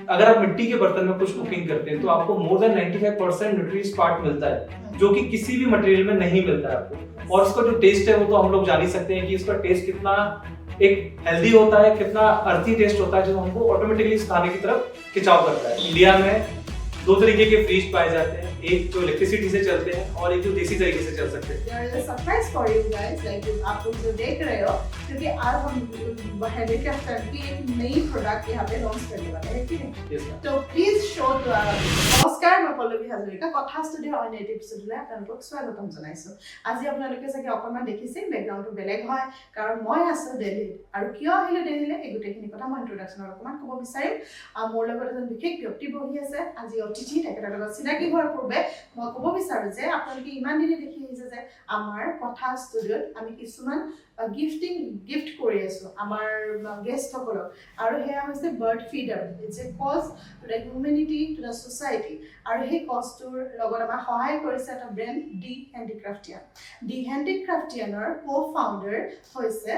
अगर आप मिट्टी के बर्तन में कुछ कुकिंग करते हैं तो आपको मोर देन 95% न्यूट्रिएंट्स पार्ट मिलता है जो कि किसी भी मटेरियल में नहीं मिलता है आपको। और उसका जो टेस्ट है वो तो हम लोग जान ही सकते हैं कि उसका टेस्ट कितना एक हेल्दी होता है, कितना अर्थी टेस्ट होता है जो हमको ऑटोमेटिकली इस खाने की तरफ खिंचाव करता है। इंडिया में दो तरीके के फ्रिज पाए जाते हैं, एक जो इलेक्ट्रिसिटी से चलते हैं और एक जो देसी तरीके से चल सकते हैं। There is a surprise for you guys, like आप लोग जो देख रहे हो, क्योंकि आज हम हैंडीक्राफ्ट की एक नई प्रोडक्ट यहाँ पे लॉन्च करने वाले हैं, ठीक है? Yes, ma'am. तो प्लीज शो নমস্কাৰ, মই পল্লৱী হাজৰিকা, কথা ষ্টুডিঅ' অইন এপিছডলৈ আপোনালোকক স্বাগতম জনাইছোঁ। আজি আপোনালোকে চাগে অকণমান দেখিছে বেকগ্ৰাউণ্ডটো বেলেগ হয়, কাৰণ মই আছোঁ দিল্লীত। আৰু কিয় আহিলোঁ দিল্লীলৈ এই গোটেইখিনি কথা মই ইন্ট্ৰডাকশ্যনত অকণমান ক'ব বিচাৰিম। মোৰ লগত এজন বিশেষ ব্যক্তি বহি আছে আজি অতিথি, তেখেতৰ লগত চিনাকি হোৱাৰ পূৰ্বে মই ক'ব বিচাৰোঁ যে আপোনালোকে ইমান দিনে দেখি আহিছে যে আমাৰ কথা ষ্টুডিঅ'ত আমি কিছুমান গিফ্ট কৰি আছোঁ আমাৰ গেষ্টসকলক, আৰু সেয়া হৈছে bird feeder. It's a cause to the humanity, to the society. আৰু সেই কজটোৰ লগত আমাক সহায় কৰিছে এটা ব্ৰেণ্ড ডি হেণ্ডিক্ৰাফ্টিয়ান। ডি হেণ্ডিক্ৰাফ্টিয়ানৰ কো-ফাউণ্ডাৰ হৈছে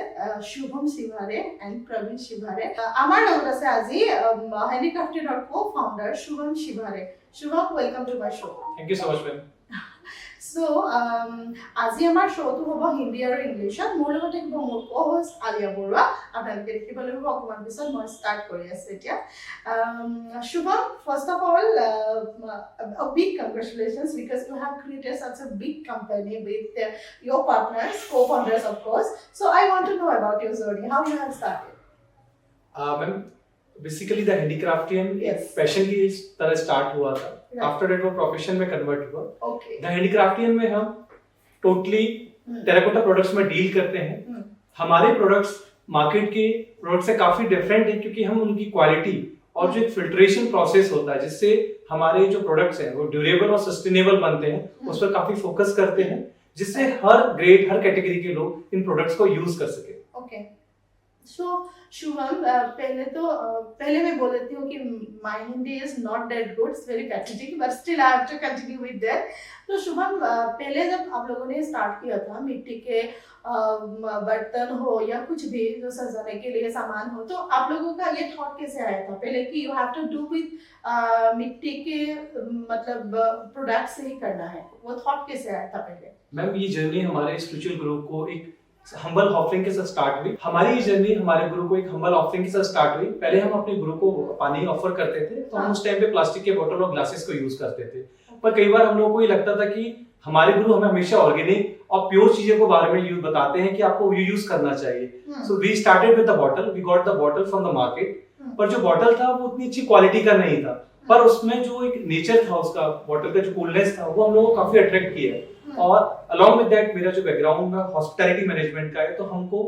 শুভম শিভাৰে এণ্ড প্ৰবীণ শিভাৰে। আমাৰ লগত আছে আজি হেণ্ডিক্ৰাফ্টিয়ানৰ কো-ফাউণ্ডাৰ শুভম শিভাৰে। Shubham, welcome to my show'. Thank you so much, ma'am. So, আজি আমাৰ শ্ব'টো হ'ব হিন্দী আৰু ইংলিছত। মোৰ লগত থাকিব মোৰ কো-হোষ্ট আলিয়া বৰুৱা। আপোনালোকে দেখিবলৈ হ'ব অকণমান পিছত। মই ষ্টাৰ্ট কৰি আছোঁ এতিয়া। Shubham, first of all, a big congratulations because you have created such a big company with your partners, co-founders of course. So I want to know about your journey, how you have started. Ma'am basically the Handicraftian Yes. Passion की इस तरह start हुआ था। Right. After that वो profession में convert हुआ। Okay. The Handicraftian में हम टोटली टेराकोटा प्रोडक्ट्स में डील करते हैं। हमारे प्रोडक्ट्स मार्केट के प्रोडक्ट से काफी डिफरेंट है क्योंकि हम उनकी क्वालिटी और जो एक फिल्ट्रेशन प्रोसेस होता है जिससे हमारे जो प्रोडक्ट्स हैं वो ड्यूरेबल और सस्टेनेबल बनते हैं, उस पर काफी फोकस करते हैं जिससे हर ग्रेड, हर कैटेगरी के लोग इन प्रोडक्ट्स को यूज कर सके। Okay. So, शुभम, पहले मैं बोल देती हूँ कि my Hindi is not that good, it's very pathetic, but still I have to continue with that. तो शुभम, पहले जब आप लोगों ने स्टार्ट किया था मिट्टी के बर्तन हो या कुछ भी जो सजाने के लिए सामान हो, तो आप लोगों का ये थॉट कैसे आया था पहले कि you have to do with मिट्टी के मतलब प्रोडक्ट से ही करना है? वो थॉट कैसे आया था पहले? मैम ये जर्नी हमारे स्पिरिचुअल ग्रुप को एक हम्बल ऑफरिंग के साथ स्टार्ट हुई। हमारी ये जर्नी हमारे गुरु को एक हम्बल ऑफरिंग के साथ स्टार्ट हुई। पहले हम अपने गुरु को पानी ऑफर करते थे तो हम उस टाइम पे प्लास्टिक के बोतल और ग्लासेस को यूज करते थे, पर कई बार हम लोगों को ये लगता था कि हमारे गुरु हमें हमेशा ऑर्गेनिक और प्योर चीजों के बारे में यूज बताते हैं कि आपको ये यूज करना चाहिए। So we started with the bottle, we got the bottle from the market. पर जो बॉटल था वो उतनी अच्छी क्वालिटी का नहीं था, पर उसमें जो एक नेचर था उसका, बॉटल का जो कूलनेस था वो हम लोगों को काफी अट्रैक्ट किया। और अलॉन्ग विद दैट मेरा जो बैकग्राउंड है हॉस्पिटैलिटी मैनेजमेंट का है, तो हमको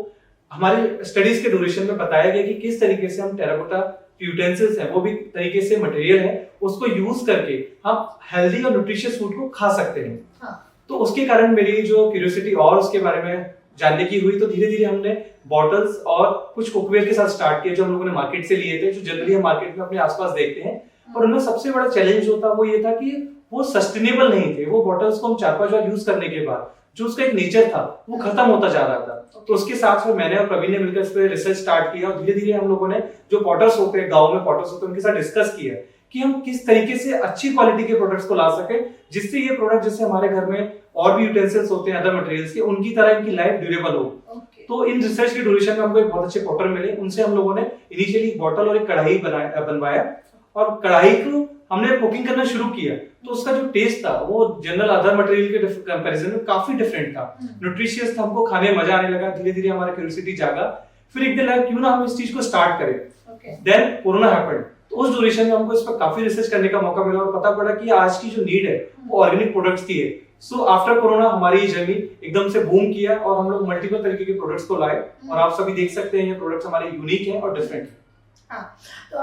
हमारे स्टडीज के ड्यूरेशन में बताया गया कि किस तरीके से हम टेराकोटा यूटेंसिल्स है, वो भी तरीके से मटेरियल है, उसको यूज करके हम हेल्दी और न्यूट्रिशियस फूड को खा सकते हैं। तो उसके कारण मेरी जो क्यूरियोसिटी और उसके बारे में जानने की हुई, तो धीरे धीरे हमने बॉटल्स और कुछ कुकवेयर के साथ स्टार्ट किया जो हम लोगों ने मार्केट से लिए थे, जो जनरली हम मार्केट में अपने आसपास देखते हैं। और उनमें सबसे बड़ा चैलेंज जो था वो ये था कि वो सस्टेनेबल नहीं थे। वो बॉटल्स को हम 4-5 बार यूज करने के बाद जो उसका एक नेचर था वो खत्म होता जा रहा था। तो उसके साथ फिर मैंने और प्रवीण ने मिलकर इस पे रिसर्च स्टार्ट किया और धीरे धीरे हम लोगों ने जो पॉटर्स होते हैं, गांव में पॉटर्स होते हैं, उनके साथ डिस्कस किया कि हम किस तरीके से अच्छी क्वालिटी के प्रोडक्ट्स को ला सके जिससे ये प्रोडक्ट, जैसे हमारे घर में और भी यूटेंसिल्स होते हैं अदर मटेरियल्स के, उनकी तरह इनकी लाइफ ड्यूरेबल हो। तो इन रिसर्च के ड्यूरेशन में हमको एक बहुत अच्छे पॉटर मिले, उनसे हम लोगों ने इनिशियली एक बॉटल और एक कढ़ाई बनवाया और कढ़ाई को हमने कुकिंग करना शुरू किया। तो उसका जो टेस्ट था वो जनरल अदर मटेरियल के कंपैरिजन में काफी डिफरेंट था, न्यूट्रिशियस था, हमको खाने में मजा आने लगा। धीरे धीरे हमारा क्यूरियोसिटी जागा, फिर एक दिन लगा क्यों ना हम इस चीज को स्टार्ट करें। देन कोरोना हैपेंड, तो उस ड्यूरेशन में हमको इस पर काफी रिसर्च करने का मौका मिला और पता पड़ा कि आज की जो नीड है वो ऑर्गेनिक प्रोडक्ट्स की है। सो आफ्टर कोरोना हमारी जर्नी एकदम से बूम किया और हम लोग मल्टीपल तरीके के प्रोडक्ट्स को लाए और आप सभी देख सकते हैं ये प्रोडक्ट्स हमारे यूनिक हैं और डिफरेंट हैं। हाँ, तो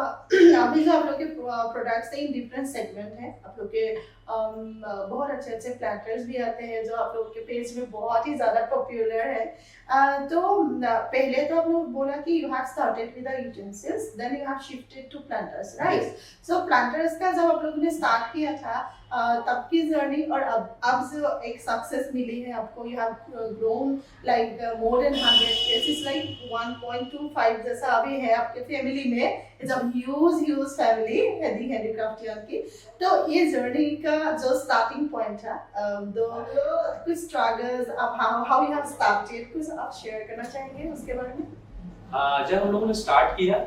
अभी जो आप लोग के प्रोडक्ट्स हैं डिफरेंट सेगमेंट है। आप लोग के बहुत अच्छे अच्छे प्लैटर्स भी आते हैं जो आप लोग के पेज में बहुत ही ज़्यादा पॉपुलर है। तो पहले तो आप लोग बोला कि you have started with the utensils, then you have shifted to planters, right? So planters का जब आप लोगों ने स्टार्ट किया था तब की जर्नी और अब जो एक सक्सेस मिली है आपको, you have grown like more than 100 cases, like 1.25 जैसा अभी है आपके फैमिली में, इट्स अ ह्यूज फैमिली है दी हैंडीक्राफ्टियन की। तो ये जर्नी का जो स्टार्टिंग पॉइंट था, दो कुछ स्ट्रगल्स, अब हाउ यू हैव स्टार्टेड, कुछ आप शेयर करना चाहेंगे उसके बारे में? जब हम लोगों ने स्टार्ट किया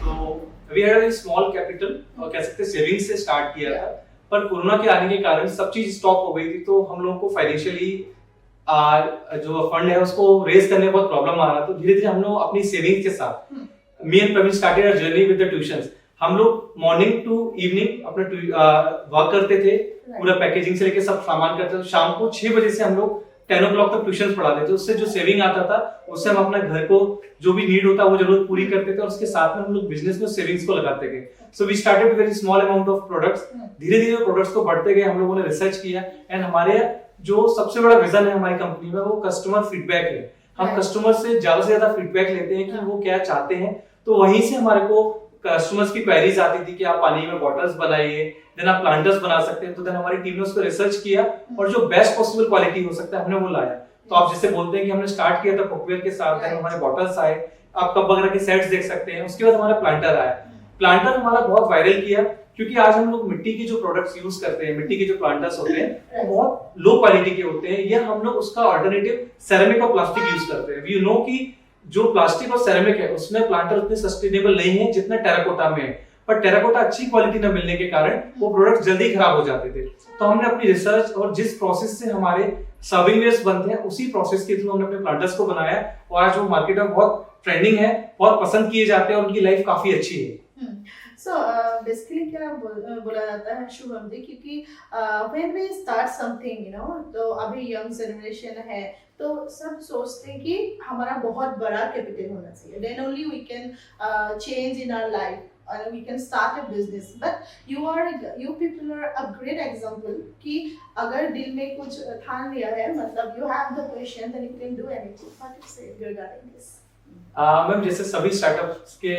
तो we had a small capital, और कह सकते हैं सेविंग से स्टार्ट किया था, पर कोरोना के आने के कारण सब चीज स्टॉप हो गई थी, तो हम लोगों को फाइनेंशियली जो फंड है उसको रेज करने में बहुत प्रॉब्लम आ रहा। तो धीरे धीरे हम लोग अपनी सेविंग्स के साथ, me and Praveen started our journey with the tuitions. हम लोग मॉर्निंग टू इवनिंग अपना वर्क करते थे, पूरा पैकेजिंग से लेके सब सामान करते थे। शाम को 6 बजे से हम लोग 10 o'clock तक ट्यूशन पढ़ाते थे। उससे जो सेविंग आता था उससे हम अपने घर को जो भी नीड होता वो जरूरत पूरी करते थे, और उसके साथ में हम लोग बिजनेस में सेविंग्स को लगाते गए। So we started very small amount of products. धीरे धीरे प्रोडक्ट्स को बढ़ते गए, हम लोगों ने रिसर्च किया, एंड हमारे जो सबसे बड़ा विजन है हमारी कंपनी में वो कस्टमर फीडबैक है। हम कस्टमर से ज्यादा फीडबैक लेते हैं कि वो क्या चाहते हैं, तो वहीं से हमारे को कस्टमर्स की क्वेरीज आती थी कि आप पानी में बॉटल्स बनाइए, देन आप प्लांटर्स बना सकते हैं। तो देन हमारी टीम ने उसको रिसर्च किया और जो बेस्ट पॉसिबल क्वालिटी हो सकता है हमने वो लाया। तो आप जैसे बोलते हैं कि हमने स्टार्ट किया था कुकवेयर के साथ, देन हमारे बॉटल्स आए, आप कप वगैरह के सेट्स देख सकते हैं। उसके बाद हमारा प्लांटर आया। प्लांटर हमारा बहुत वायरल किया, क्योंकि आज हम लोग मिट्टी के जो प्रोडक्ट्स यूज करते हैं, मिट्टी के जो प्लांटर्स होते हैं वो बहुत लो क्वालिटी के होते हैं, या हम लोग उसका अल्टरनेटिव सेरेमिक और प्लास्टिक यूज करते हैं। यू नो कि जो प्लास्टिक और सेरेमिक है उसमें प्लांटर उतने सस्टेनेबल नहीं है जितना टेराकोटा में है, पर टेराकोटा अच्छी क्वालिटी न मिलने के कारण वो प्रोडक्ट जल्दी खराब हो जाते थे। तो हमने अपनी रिसर्च और जिस प्रोसेस से हमारे सर्विंग वेयर्स बनते हैं उसी प्रोसेस के थ्रू हमने अपने प्लांटर्स को बनाया, और आज वो मार्केट में बहुत ट्रेंडिंग है, बहुत पसंद किए जाते हैं और उनकी लाइफ काफी अच्छी है। So basically क्या बोला जाता है शुभम जी, क्योंकि when we start something, you know, तो अभी यंग जनरेशन है तो सब सोचते हैं कि हमारा बहुत बड़ा कैपिटल होना चाहिए, then only we can change in our life and we can start a business. But you people are a great example कि अगर दिल में कुछ ठान लिया है, मतलब you have the passion, then you can do anything. What you say regarding this? Ma'am जैसे सभी स्टार्टअप्स के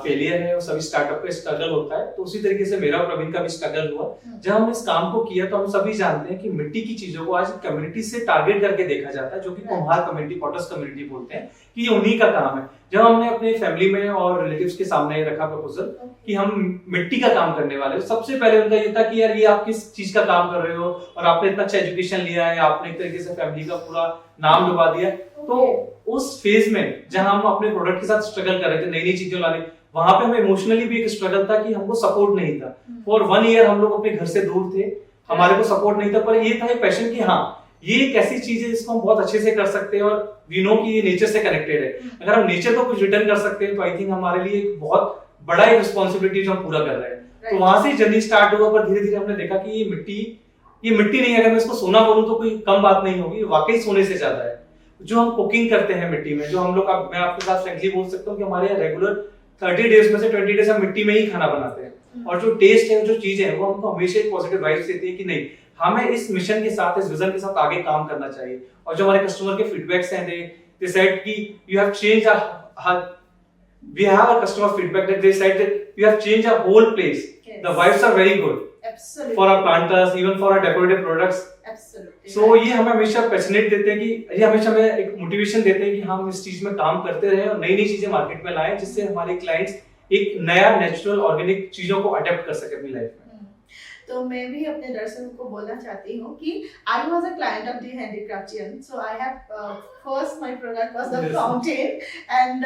फेलियर है और सभी स्टार्टअप का स्ट्रगल होता है, तो उसी तरीके से मेरा और प्रवीण का भी स्ट्रगल हुआ। जब हमने इस काम को किया तो हम सभी जानते हैं कि मिट्टी की चीजों को आज कम्युनिटी से टारगेट करके देखा जाता है, जो कि कुम्हार कम्युनिटी, पॉटर्स कम्युनिटी बोलते हैं कि ये उन्हीं का काम है। जब हमने अपने फैमिली में और रिलेटिव्स के सामने रखा प्रपोजल कि हम मिट्टी का काम करने वाले, सबसे पहले उनका ये था कि यार ये आप किस चीज का काम कर रहे हो, और आपने इतना अच्छा एजुकेशन लिया है, आपने एक तरीके से फैमिली का पूरा नाम डुबा दिया। तो उस फेज में जहां हम अपने प्रोडक्ट के साथ स्ट्रगल कर रहे थे, नई नई चीजें लाने, वहां पे हमें इमोशनली भी एक स्ट्रगल था कि हमको सपोर्ट नहीं था। फॉर 1 ईयर हम लोग अपने घर से दूर थे, हमारे को सपोर्ट नहीं था, पर ये था एक पैशन कि हाँ ये एक ऐसी चीज है जिसको हम बहुत अच्छे से कर सकते हैं, और वी नो कि ये नेचर से कनेक्टेड है। अगर हम नेचर को कुछ रिटर्न कर सकते हैं तो आई थिंक हमारे लिए एक बहुत बड़ा एक रिस्पॉन्सिबिलिटी जो हम पूरा कर रहे हैं। तो वहां से जर्नी स्टार्ट हुआ, पर धीरे धीरे हमने देखा कि ये मिट्टी नहीं है, अगर मैं इसको सोना बोलूं तो कोई कम बात नहीं होगी, वाकई सोने से ज्यादा है। जो हम कुकिंग करते हैं मिट्टी में, जो हम लोग, मैं आपके साथ फ्रैंकली बोल सकता हूँ कि हमारे यहाँ रेगुलर 30 डेज में से 20 डेज हम मिट्टी में ही खाना बनाते हैं, और जो टेस्ट है, जो चीजें हैं, वो हमको हमेशा एक पॉजिटिव वाइब्स देती है कि नहीं, हमें इस मिशन के साथ, इस विजन के साथ आगे काम करना चाहिए। और जो हमारे कस्टमर के फीडबैक्स हैं, दे सेड कि you have changed we have a customer feedback that they said that you have changed a whole place, the vibes are very good for our planters, even for our decorative products. So ये हमें हमेशा passionate देते हैं कि ये हमेशा हमें एक मोटिवेशन देते हैं कि हम इस चीज में काम करते रहें और नई नई चीजें मार्केट में लाएं, जिससे हमारे क्लाइंट्स एक नया नेचुरल ऑर्गेनिक चीजों को अडेप्ट कर सके अपनी लाइफ में। तो मैं भी अपने दर्शकों को बोलना चाहती हूँ कि I was a client of the Handicraftian, so I have first my product was the fountain, and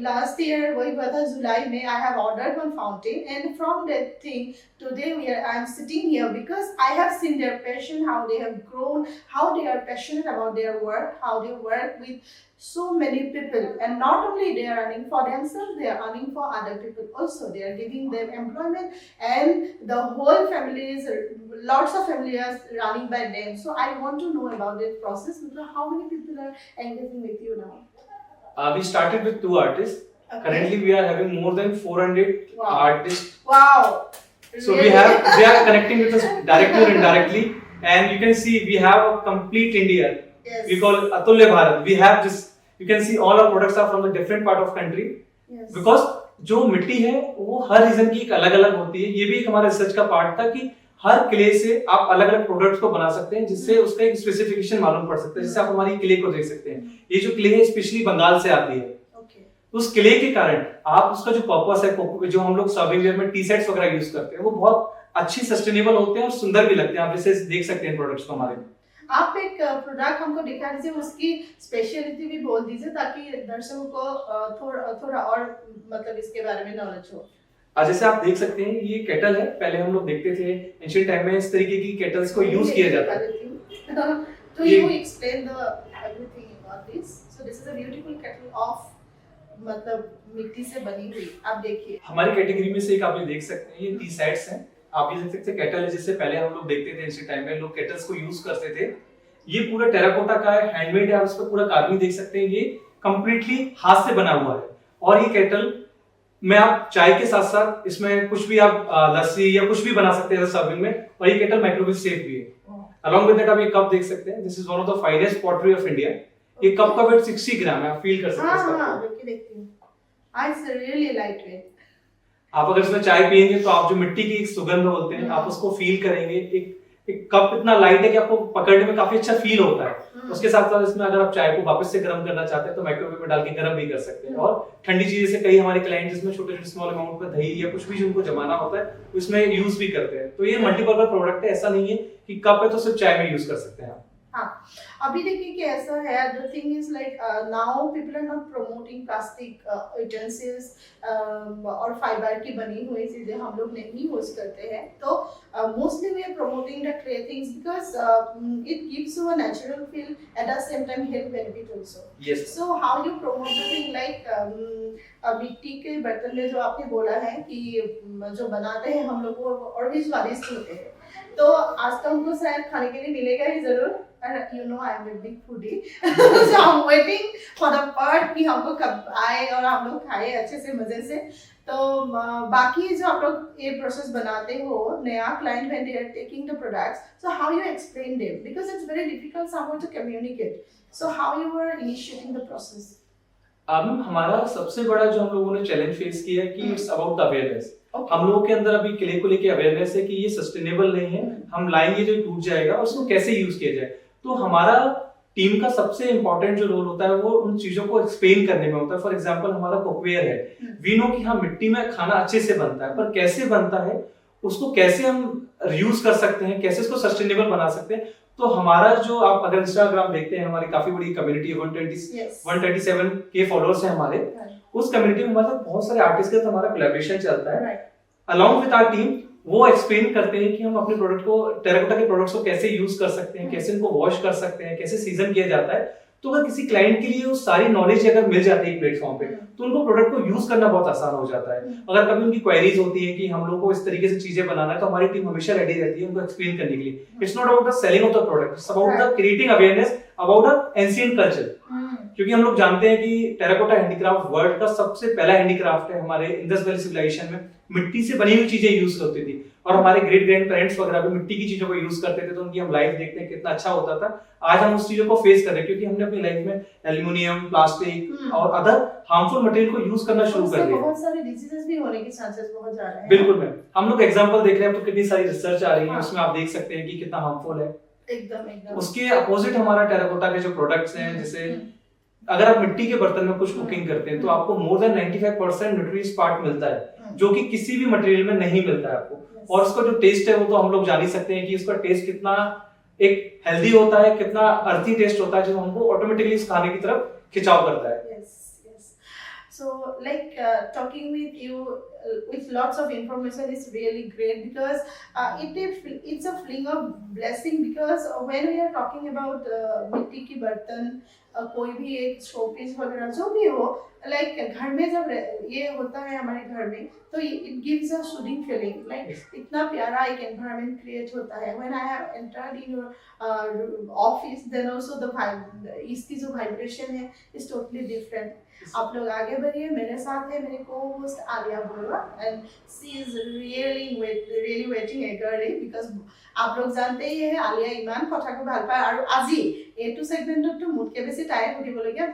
last year वही हुआ था जुलाई में, I have ordered one fountain, and from that thing today I am sitting here because I have seen their passion, how they have grown, how they are passionate about their work, how they work with so many people, and not only they are earning for themselves, they are earning for other people also. They are giving them employment, and the whole family is, lots of families are running by them. So I want to know about this process. How many people are engaging with you now? We started with 2 artists. Okay. Currently we are having more than 400 artists. Wow. So they are connecting with us directly or indirectly, and you can see we have a complete India. Yes. We call it Atulya Bharat. We have just, you can see all our products are from a different part of country. Yes. Because जो मिट्टी है वो हर reason की एक अलग अलग होती है। ये भी एक हमारा रिसर्च का पार्ट था कि हर क्ले से आप अलग अलग प्रोडक्ट्स को बना सकते हैं, जिससे उसका एक स्पेसिफिकेशन मालूम पड़ सकता है। जैसे आप हमारी क्ले को देख सकते हैं, ये जो क्ले है स्पेशली बंगाल से आती है। उस क्ले के कारण आप उसका जो पर्पस है, जो हम लोग सर्विंग वेयर में टी सेट्स वगैरह यूज करते हैं, वो बहुत अच्छी सस्टेनेबल होते हैं और सुंदर भी लगते हैं। आप जैसे देख सकते हैं प्रोडक्ट्स को हमारे। आप एक प्रोडक्ट हमको दिखा दीजिए, उसकी स्पेशलिटी भी बोल दीजिए ताकि दर्शकों को थोड़ा और मतलब इसके बारे में नॉलेज हो। जैसे आप देख सकते हैं ये केटल है। पहले हम लोग देखते थे एंशिएंट टाइम में इस तरीके की केटल्स को यूज किया जाता है। तो you explain the everything about this. So this is a beautiful kettle of मतलब मिट्टी से बनी हुई। आप देखिए हमारी कैटेगरी में से एक आप ये देख सकते हैं, ये टी सेट्स हैं। आप ये देख सकते हैं केटल है, जिससे पहले हम लोग देखते थे एंशिएंट टाइम में लोग केटल्स को यूज करते थे। ये पूरा टेराकोटा का है, हैंडमेड है। आप इस पर पूरा कार्विंग देख सकते हैं, ये कंप्लीटली हाथ से बना हुआ है। और ये केटल में आप चाय के साथ साथ इसमें कुछ भी आप लस्सी या कुछ भी बना सकते हैं सर्विंग में। और ये केटल माइक्रोवेव सेफ भी है। अलॉन्ग विद दैट आप ये कप देख सकते हैं, this is one of the finest pottery of India. ये कप का वेट 60 ग्राम है। आप फील कर सकते हैं इसका। हां देखती हूं। It's really light weight. आप अगर इसमें चाय पियेंगे तो आप जो मिट्टी की एक सुगंध बोलते हैं, आप उसको फील करेंगे। एक कप इतना लाइट है कि आपको पकड़ने में काफी अच्छा फील होता है। उसके साथ साथ इसमें अगर आप चाय को वापस से गर्म करना चाहते हैं तो माइक्रोवेव में डाल के गर्म भी कर सकते हैं। और ठंडी चीजें से कई हमारे क्लाइंट जिसमें छोटे छोटे स्मॉल अमाउंट में दही या कुछ भी जिनको जमाना होता है उसमें यूज भी करते हैं। तो ये मल्टीपर्पज प्रोडक्ट है। ऐसा नहीं है कि कप है तो सिर्फ चाय में यूज कर सकते हैं। हाँ, अभी देखिए कि ऐसा है, the thing is like now people are not promoting plastic utensils और फाइबर की बनी हुई चीजें हम लोग नहीं यूज करते हैं। तो mostly we are promoting the clay things because it gives you a natural feel at the same time health benefit also. Yes. So how you promote the thing like मिट्टी के बर्तन में जो आपने बोला है कि जो बनाते हैं हम लोग वो और भी स्वादिष्ट होते हैं। तो आज तो हमको शायद खाने के लिए मिलेगा ही जरूर। You know I am a big foodie, so I'm waiting for the part कि हमको कब आए और हम लोग खाए अच्छे से मजे से। तो बाकी जो आप लोग ये प्रोसेस बनाते हो नया client when they are taking the products, so how you explain them because it's very difficult somehow to communicate. So how you were initiating the process? Ma'am हमारा सबसे बड़ा जो हम लोगों ने चैलेंज फेस किया है कि इट्स अबाउट द अवेयरनेस। हम लोगों के अंदर अभी क्ले को लेके अवेयरनेस है कि ये सस्टेनेबल नहीं है, हम लाएंगे जो टूट जाएगा, उसको कैसे यूज किया जाए। तो हमारा टीम का सबसे इंपॉर्टेंट जो रोल होता है वो उन चीजों को एक्सप्लेन करने में होता है। फॉर एग्जांपल हमारा कुकवेयर है, वी नो कि हाँ मिट्टी में खाना अच्छे से बनता है, पर कैसे बनता है उसको कैसे हम रीयूज कर सकते हैं, कैसे इसको सस्टेनेबल बना सकते हैं। तो हमारा जो आप अगर इंस्टाग्राम देखते हैं, हमारी काफी बड़ी कम्युनिटी 127 के फॉलोअर्स हैं हमारे। उस कम्युनिटी में हमारे साथ बहुत सारे आर्टिस्ट के साथ हमारा कोलैबोरेशन चलता है। अलॉन्ग विद आवर टीम वो एक्सप्लेन करते हैं कि हम अपने प्रोडक्ट को, टेराकोटा के प्रोडक्ट्स को कैसे यूज कर सकते हैं, कैसे इनको वॉश कर सकते हैं, कैसे सीजन किया जाता है। तो अगर किसी क्लाइंट के लिए वो सारी नॉलेज अगर मिल जाती है एक प्लेटफॉर्म पे तो उनको प्रोडक्ट को यूज करना बहुत आसान हो जाता है। अगर कभी उनकी क्वेरीज होती है कि हम लोगों को इस तरीके से चीजें बनाना है तो हमारी टीम हमेशा रेडी रहती है उनको एक्सप्लेन करने के लिए। It's not about the selling of the product, it's about the creating awareness about the ancient culture. क्योंकि हम लोग जानते हैं कि टेराकोटा हैंडीक्राफ्ट वर्ल्ड का सबसे पहला हैंडीक्राफ्ट है। हमारे इंडस वैली सिविलाइजेशन में मिट्टी से बनी हुई चीजें यूज होती थी और हमारे ग्रेट ग्रैंड पेरेंट्स वगैरह भी मिट्टी की चीजों को यूज करते थे। तो उनकी हम लाइफ देखते हैं कितना अच्छा होता था। आज हम उस चीजों को फेस कर रहे हैं क्योंकि हमने अपनी लाइफ में एल्युमिनियम, प्लास्टिक और अदर हार्मफुल मटेरियल को यूज करना शुरू कर दिया। बहुत सारे डिजीजेस भी होने के चांसेस बहुत ज्यादा हैं। बिल्कुल मैम, हम लोग एग्जांपल देख रहे हैं तो कितनी सारी रिसर्च आ रही है, उसमें आप देख सकते हैं कि कितना हार्मफुल है। एकदम उसके अपोजिट हमारा टेराकोटा के जो प्रोडक्ट्स हैं, जैसे अगर आप मिट्टी के बर्तन में कुछ कुकिंग करते हैं तो आपको मोर देन 95% न्यूट्रिएंट्स पार्ट मिलता है जो कि किसी भी मटेरियल में नहीं मिलता है आपको। और उसका जो टेस्ट है वो तो हम लोग जान ही सकते हैं कि उसका टेस्ट कितना एक हेल्दी होता है, कितना अर्थी टेस्ट होता है जो हमको ऑटोमेटिकली इस खाने की तरफ खिंचाव करता है। So like talking with you with lots of information is really great because it's a feeling of blessing because when we are talking about मिट्टी की बर्तन कोई भी एक शोपीस वगैरह जो भी हो, लाइक घर में जब ये होता है हमारे घर में तो it gives a soothing feeling, like इतना प्यारा एक एनवायरनमेंट क्रिएट होता है। When I have entered in your office then also the इसकी जो वाइब्रेशन है इज टोटली डिफरेंट। आप लोग आगे बढ़िए, मेरे साथ है मेरे co-host Aliya Bora and she is really waiting eagerly because आप लोग जानते ही है आलिया इमान कथा को ভাল পায় আৰু আজি এইটো সেগমেন্টটো মোতকে বেছি তাই সুধিবলগীয়া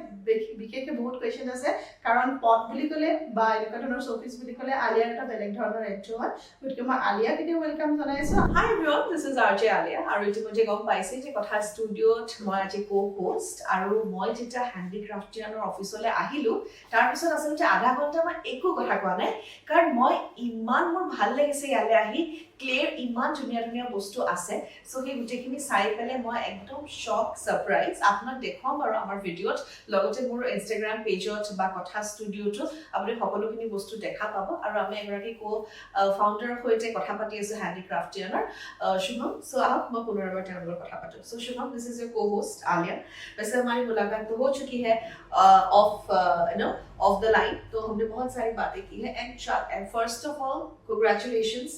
বিশেষকৈ বহুত কোৱেশ্চন আছে কাৰণ পট বুলি ক'লে বা এনেকুৱা ধৰণৰ শ্ব'পিচ বুলি ক'লে আলিয়াৰ এটা বেলেগ ধৰণৰ এণ্ট্ৰি হয় গতিকে মই আলিয়াক এতিয়া ৱেলকাম জনাইছোঁ hi everyone this is RJ Alia আৰু ইতিমধ্যে গম পাইছে যে কথা ষ্টুডিঅ'ত মই আজি কো-হোষ্ট আৰু মই যেতিয়া হেণ্ডিক্ৰাফ্টিয়ানৰ অফিচলৈ আহিলোঁ তাৰপিছত আচলতে আধা ঘণ্টা মই একো কথা কোৱা নাই কাৰণ মই ইমান মোৰ ভাল লাগিছে ইয়ালৈ আহি ক্লেৰ ইমান ধুনীয়া ধুনীয়া বস্তু আছে চ' সেই গোটেইখিনি চাই পেলাই মই একদম শ্বক ছাৰপ্ৰাইজ আপোনাক দেখুৱাম বাৰু আমাৰ ভিডিঅ'ত লগতে মোৰ ইনষ্টাগ্ৰাম পেজত বা কথা ষ্টুডিঅ'টো আপুনি সকলোখিনি বস্তু দেখা পাব আৰু আমি এগৰাকী ফাউণ্ডাৰৰ সৈতে কথা পাতি আছোঁ হেণ্ডিক্ৰাফ্টিয়ানৰ शुभम सो आप मैं पुनर्बार टाइम पर कथा पाते so Shubham this is your co-host Aliya वैसे हमारी मुलाकात तो हो चुकी है ऑफ द लाइन तो हमने बहुत सारी बातें की है and first of all congratulations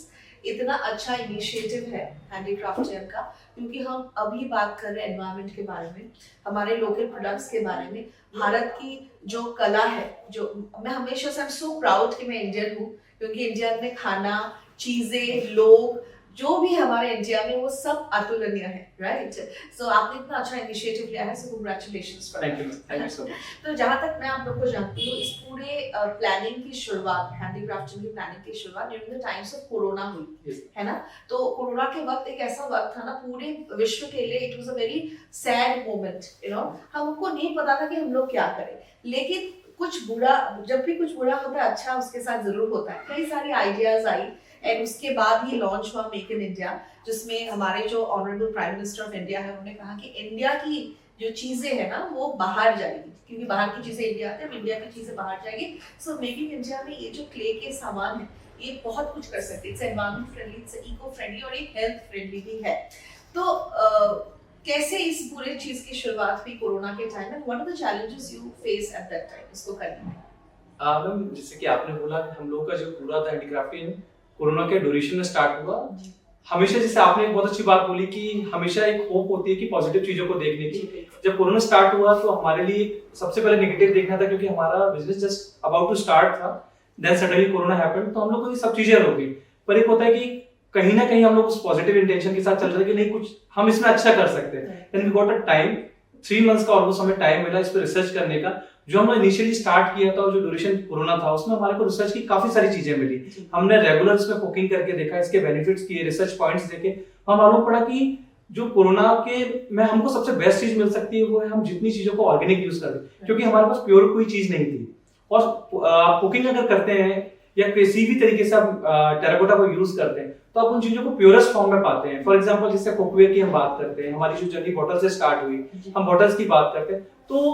इतना अच्छा इनिशिएटिव है हैंडीक्राफ्टियन का क्योंकि हम अभी बात कर रहे हैं एनवायरनमेंट के बारे में हमारे लोकल प्रोडक्ट्स के बारे में भारत की जो कला है जो मैं हमेशा से सो प्राउड कि मैं इंडियन हूँ क्योंकि इंडिया में खाना चीजें लोग जो भी हमारे इंडिया में वो सब अतुलनीय है राइट सो आपने इतना अच्छा इनिशिएटिव लिया है सो congratulations thank you so much तो जहाँ तक मैं आप लोग को जानती हूँ इस पूरे प्लानिंग की शुरुआत हैंडीक्राफ्टिंग की प्लानिंग की शुरुआत during the times of corona हुई है ना तो कोरोना के वक्त एक ऐसा वक्त था ना पूरे विश्व के लिए it was a very sad moment you know हमको नहीं पता था कि हम लोग क्या करें लेकिन कुछ बुरा जब भी कुछ बुरा होता है अच्छा उसके साथ जरूर होता है कई सारी आइडियाज आई एंड उसके बाद ही लॉन्च हुआ मेक इन इंडिया जिसमें हमारे जो honourable prime minister of India है उन्होंने कहा कि इंडिया की जो चीजें है ना वो बाहर जाएगी क्योंकि बाहर की चीजें इंडिया आते हैं इंडिया की चीजें बाहर जाएगी सो मेक इन इंडिया में ये जो क्ले के सामान है ये बहुत कुछ कर सकते हैं it's environment friendly it's eco friendly और ये हेल्थ फ्रेंडली भी है तो कैसे इस पूरे चीज की शुरुआत हुई कोरोना के टाइम में what are the challenges you face at that time इसको करने में मैम जैसे कि आपने बोला हम लोग का जो पूरा था हैंडीक्राफ्टिंग कोरोना के ड्यूरेशन में स्टार्ट हुआ हमेशा जैसे आपने एक बहुत अच्छी बात बोली कि हमेशा एक होप होती है कि पॉजिटिव चीजों को देखने की जब कोरोना स्टार्ट हुआ तो हमारे लिए सबसे पहले नेगेटिव देखना था क्योंकि हमारा business just about to start था देन सडनली कोरोना हैपेंड तो हम लोग को ये सब चीजें हो गई पर एक होता है कि कहीं ना कहीं हम लोग उस पॉजिटिव इंटेंशन के साथ चल रहे हैं कि नहीं कुछ हम इसमें अच्छा कर सकते हैं then we got a time 3 months का ऑलमोस्ट हमें टाइम मिला इस पर रिसर्च करने का जो हमने इनिशियली स्टार्ट किया था और जो ड्यूरेशन कोरोना था उसमें हमारे को रिसर्च की काफी सारी चीजें मिली हमने रेगुलर इसमें कुकिंग करके देखा इसके बेनिफिट्स किए रिसर्च पॉइंट्स देखे हम मालूम पड़ा कि जो कोरोना के में हमको सबसे बेस्ट चीज मिल सकती है वो है हम जितनी चीजों को ऑर्गेनिक यूज करें क्योंकि हमारे पास प्योर कोई चीज नहीं थी और आप कुकिंग अगर करते हैं या किसी भी तरीके से आप टेराकोटा को यूज करते हैं तो आप उन चीजों को प्योरेस्ट फॉर्म में पाते हैं फॉर एग्जांपल जैसे कुकवेयर की हम बात करते हैं हमारी जो जर्नी बॉटल से स्टार्ट हुई हम बॉटल्स की बात करते हैं तो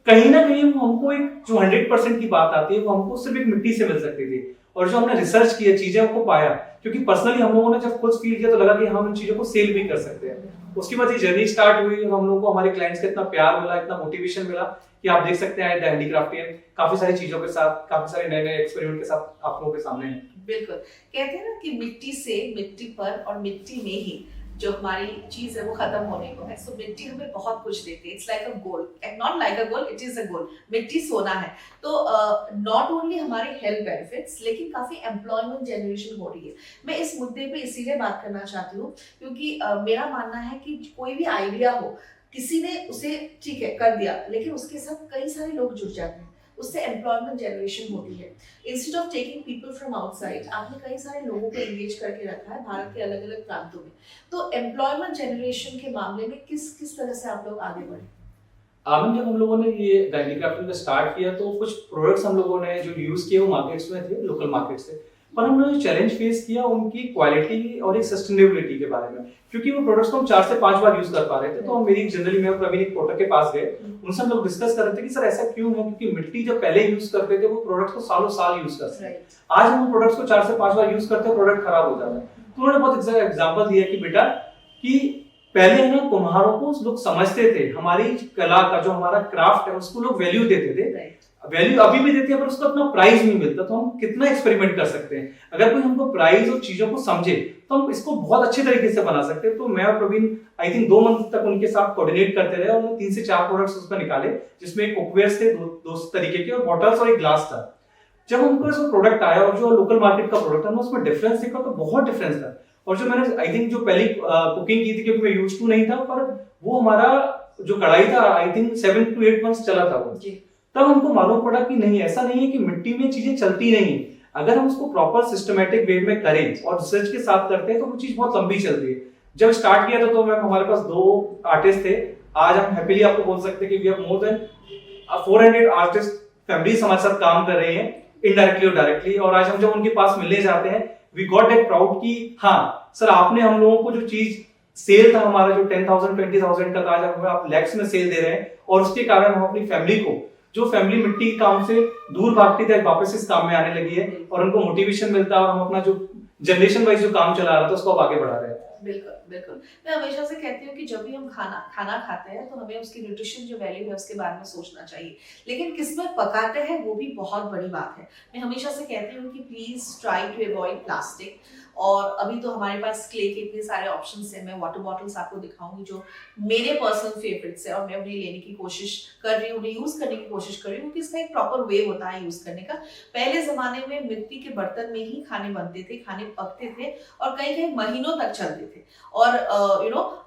कहीं ना कहीं हमको एक जो 100% की बात आती है वो हमको सिर्फ एक मिट्टी से मिल सकती थी और जो हमने रिसर्च किया चीजें को पाया क्योंकि पर्सनली हम लोगों ने जब खुद फील किया तो लगा कि हम इन चीजों को सेल भी कर सकते हैं उसके बाद ये जर्नी स्टार्ट हुई हम लोगों को हमारे क्लाइंट्स का इतना प्यार मिला इतना मोटिवेशन मिला कि आप देख सकते हैं द हैंडीक्राफ्टियन काफी सारी चीजों के साथ काफी सारे नए नए एक्सपेरिमेंट के साथ आप लोगों के सामने है बिल्कुल कहते हैं ना कि मिट्टी से मिट्टी पर और मिट्टी में ही जो हमारी चीज है वो खत्म होने को है सो मिट्टी हमें बहुत कुछ देती है it's like a gold and not like a gold it is a gold मिट्टी सोना है तो नॉट ओनली हमारे हेल्थ बेनिफिट्स लेकिन काफी एम्प्लॉयमेंट जनरेशन हो रही है मैं इस मुद्दे पे इसीलिए बात करना चाहती हूँ क्योंकि मेरा मानना है कि कोई भी आइडिया हो किसी ने उसे ठीक है कर दिया लेकिन उसके साथ कई सारे लोग जुड़ जाते हैं उससे एम्प्लॉयमेंट जनरेशन होती है instead of taking people from outside आपने कई सारे लोगों को एंगेज करके रखा है भारत के अलग अलग प्रांतों में तो एम्प्लॉयमेंट जनरेशन के मामले में किस तरह से आप लोग आगे बढ़े जब हम लोगों ने ये हैंडीक्राफ्टिंग का स्टार्ट किया तो कुछ प्रोडक्ट्स हम लोगों ने जो यूज किए वो मार्केट्स में थे लोकल मार्केट से पर हमने जो चैलेंज फेस किया उनकी क्वालिटी और एक सस्टेनेबिलिटी के बारे में क्योंकि वो प्रोडक्ट्स को हम 4 से 5 बार यूज कर पा रहे थे तो हम मेरी जनरली मैं प्रवीण एक प्रोडक्ट के पास गए उनसे हम लोग डिस्कस कर रहे थे कि सर ऐसा क्यों है क्योंकि मिट्टी जब पहले यूज करते थे वो प्रोडक्ट्स को सालों साल यूज करते हैं आज हम प्रोडक्ट्स को 4 से 5 बार यूज करते हैं प्रोडक्ट खराब हो जाता है तो उन्होंने बहुत एग्जांपल दिया कि बेटा कि पहले है ना कुम्हारों को लोग समझते थे हमारी कला का जो हमारा क्राफ्ट है उसको लोग वैल्यू देते थे वैल्यू अभी भी देते हैं पर उसका अपना प्राइस नहीं मिलता तो हम कितना एक्सपेरिमेंट कर सकते हैं अगर कोई हमको प्राइस और चीजों को समझे तो हम इसको बहुत अच्छे तरीके से बना सकते हैं तो मैं और प्रवीण आई थिंक 2 मंथ तक उनके साथ कोऑर्डिनेट करते रहे और 3 से 4 प्रोडक्ट्स उसमें निकाले जिसमें कुकवेयर थे दो तरीके के और बॉटल्स और एक ग्लास था जब हमको इसका प्रोडक्ट आया और जो लोकल मार्केट का प्रोडक्ट था उसमें डिफरेंस देखा तो बहुत डिफरेंस था और जो मैंने आई थिंक जो पहली कुकिंग की थी क्योंकि मैं यूज्ड टू नहीं था पर वो हमारा जो कढ़ाई था आई थिंक 7 to 8 months चला था वो। तब हमको मालूम पड़ा कि नहीं, ऐसा नहीं है कि मिट्टी में चीजें चलती नहीं, अगर हम उसको प्रॉपर सिस्टमेटिक वे में करें और रिसर्च के साथ करते हैं तो वो चीज बहुत लंबी चलती है। जब स्टार्ट किया था तो मैम हमारे पास 2 आर्टिस्ट थे, आज हम हैप्पीली आपको बोल सकते हैं कि we have more than 400 artist families हमारे साथ काम कर रहे हैं इनडायरेक्टली और डायरेक्टली। और आज हम जब उनके पास मिलने जाते हैं वी गॉट दैट प्राउड कि हाँ सर आपने हम लोगों को जो चीज सेल था हमारा जो 10,000 20,000 का था, आज हमें आप लैक्स में सेल दे रहे हैं और उसके कारण हम अपनी फैमिली को, जो फैमिली मिट्टी के काम से दूर भागती थी, वापस इस काम में आने लगी है और उनको मोटिवेशन मिलता है और हम अपना जो जनरेशन वाइज जो काम चला रहा था उसको आगे बढ़ा रहे हैं। बिल्कुल बिल्कुल। मैं हमेशा से कहती हूँ कि जब भी हम खाना खाते हैं तो हमें उसकी न्यूट्रिशन जो वैल्यू है उसके बारे में सोचना चाहिए, लेकिन किसमें पकाते हैं वो भी बहुत बड़ी बात है। मैं हमेशा से कहती हूँ कि please try to avoid plastic. और अभी तो हमारे पास क्ले के इतने सारे ऑप्शंस हैं, मैं वाटर बॉटल्स आपको दिखाऊंगी जो मेरे पर्सनल फेवरेट्स है और मैं उन्हें लेने की कोशिश कर रही हूँ, उन्हें यूज करने की कोशिश कर रही हूँ, क्योंकि इसका एक प्रॉपर वे होता है यूज करने का। पहले जमाने में मिट्टी के बर्तन में ही खाने बनते थे, खाने पकते थे और कई कई महीनों तक चलते थे। और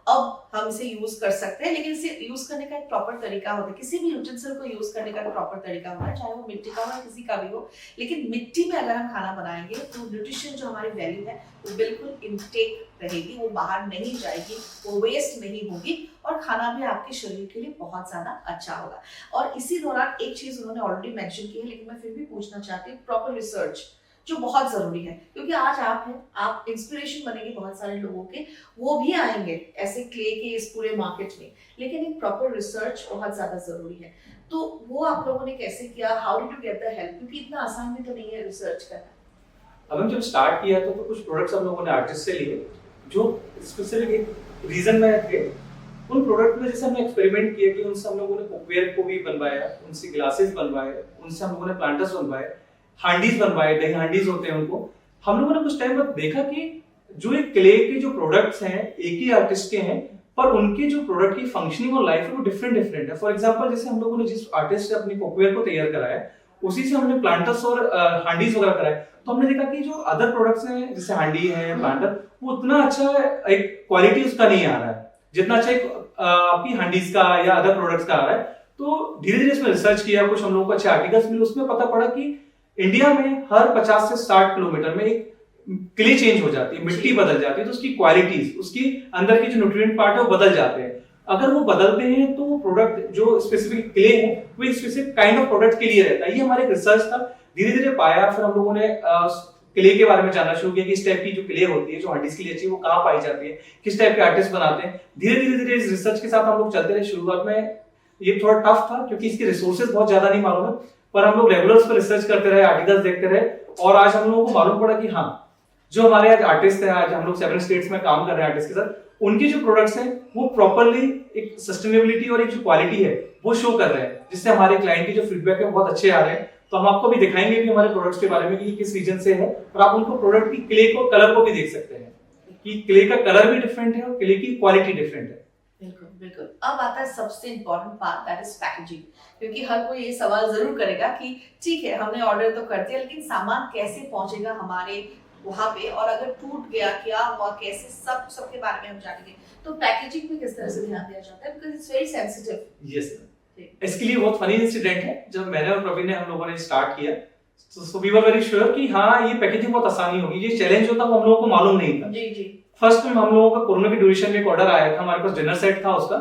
अब हम इसे यूज कर सकते हैं, लेकिन इसे यूज करने का एक प्रॉपर तरीका होता है। किसी भी यूटेंसिल को यूज करने का एक प्रॉपर तरीका होता है, चाहे वो मिट्टी का हो या किसी का भी हो, लेकिन मिट्टी में अगर हम खाना बनाएंगे तो न्यूट्रिशन जो हमारी वैल्यू है वो बिल्कुल इनटेक रहेगी, वो बाहर नहीं जाएगी, वो वेस्ट नहीं होगी और खाना भी आपके शरीर के लिए बहुत ज्यादा अच्छा होगा। और इसी दौरान एक चीज उन्होंने ऑलरेडी मेंशन की है, लेकिन मैं फिर भी पूछना चाहती हूँ, प्रॉपर रिसर्च जो बहुत जरूरी है, क्योंकि आज आप हैं, आप इंस्पिरेशन बनेंगे बहुत सारे लोगों के, वो भी आएंगे ऐसे क्ले के इस पूरे मार्केट में, लेकिन एक प्रॉपर रिसर्च बहुत ज्यादा जरूरी है। तो वो आप लोगों ने कैसे किया, how did you get the help, क्योंकि इतना आसान भी तो नहीं है रिसर्च करना। अब हम जब स्टार्ट किया तो कुछ प्रोडक्ट्स हम लोगों ने आर्टिस्ट से लिए जो स्पेसिफिक एक रीजन में थे। उन प्रोडक्ट में जैसे हमने एक्सपेरिमेंट किया कि उनसे हम लोगों ने कुकवेयर को भी बनवाया, उनसे ग्लासेस बनवाए, उनसे हम लोगों ने प्लांटर्स बनवाए, हांडीज बनवाए, दही हांडीज होते हैं उनको। हम लोगों ने कुछ टाइम बाद देखा कि जो एक क्ले के जो प्रोडक्ट्स हैं एक ही आर्टिस्ट के हैं, पर उनके जो प्रोडक्ट की फंक्शनिंग और लाइफ है वो डिफरेंट है। फॉर एग्जांपल जैसे हम लोगों ने जिस आर्टिस्ट से अपनी कुकवेयर को तैयार कराया उसी से हमने प्लांटर्स और हांडीज वगैरह कराए, तो हमने देखा कि जो अदर प्रोडक्ट्स हैं जैसे हांडी है, प्लांटर, वो उतना अच्छा एक क्वालिटी उसका नहीं आ रहा है जितना अच्छा एक आपकी हांडीज का या अदर प्रोडक्ट्स का आ रहा है। तो धीरे धीरे इसमें रिसर्च किया, कुछ हम लोगों को अच्छे आर्टिकल्स मिले, उसमें पता पड़ा कि इंडिया में हर 50 से 60 किलोमीटर में एक क्ले चेंज हो जाती है, मिट्टी बदल जाती है, तो उसकी क्वालिटीज, उसकी अंदर के जो न्यूट्रिएंट पार्ट है वो बदल जाते हैं। अगर वो बदलते हैं तो वो प्रोडक्ट जो स्पेसिफिक क्ले है वो एक स्पेसिफिक काइंड ऑफ प्रोडक्ट के लिए रहता है। ये हमारे रिसर्च था, धीरे धीरे पाया, फिर हम लोगों ने क्ले के बारे में जानना शुरू किया कि इस टाइप की जो क्ले होती है जो हांडीज के लिए अच्छी है वो कहाँ पाई जाती है, किस टाइप के आर्टिस्ट बनाते हैं। धीरे धीरे इस रिसर्च के साथ हम लोग चलते रहे। शुरुआत में ये थोड़ा टफ था क्योंकि इसके रिसोर्सेज बहुत ज्यादा नहीं मालूम है, पर हम लोग रेगुलर उस पर रिसर्च करते रहे, आर्टिकल्स देखते रहे और आज हम लोगों को मालूम पड़ा कि हाँ जो हमारे आज आर्टिस्ट हैं, आज हम लोग 7 स्टेट्स में काम कर रहे हैं आर्टिस्ट के साथ, उनके जो प्रोडक्ट्स हैं वो प्रॉपर्ली एक सस्टेनेबिलिटी और एक जो क्वालिटी है वो शो कर रहे हैं, जिससे हमारे क्लाइंट के जो फीडबैक है बहुत अच्छे आ रहे हैं। तो हम आपको भी दिखाएंगे भी हमारे प्रोडक्ट्स के बारे में कि किस रीजन से है, और आप उनको प्रोडक्ट की क्ले को कलर को भी देख सकते हैं कि क्ले का कलर भी डिफरेंट है और क्ले की क्वालिटी डिफरेंट है। बिल्कुल बिल्कुल। अब आता है सबसे important part, that is packaging, क्योंकि हर कोई ये सवाल जरूर करेगा कि ठीक है हमने ऑर्डर तो कर दिया, लेकिन सामान कैसे पहुंचेगा हमारे वहां पे, और अगर टूट गया क्या हुआ कैसे, सबके बारे में हम जानेंगे। तो पैकेजिंग पे किस तरह से ध्यान दिया जाता है, because it's very sensitive. Yes, इसके लिए बहुत फनी इंसिडेंट है। जब मैंने और प्रवीण ने हम लोगों ने स्टार्ट किया तो वी वर वेरी श्योर कि हाँ ये पैकेजिंग बहुत आसानी होगी, ये चैलेंज होता वो हम लोगों को मालूम नहीं था। जी जी। फर्स्ट में हम लोगों का कोरोना के ड्यूरेशन में एक ऑर्डर आया था, हमारे पास डिनर सेट था उसका,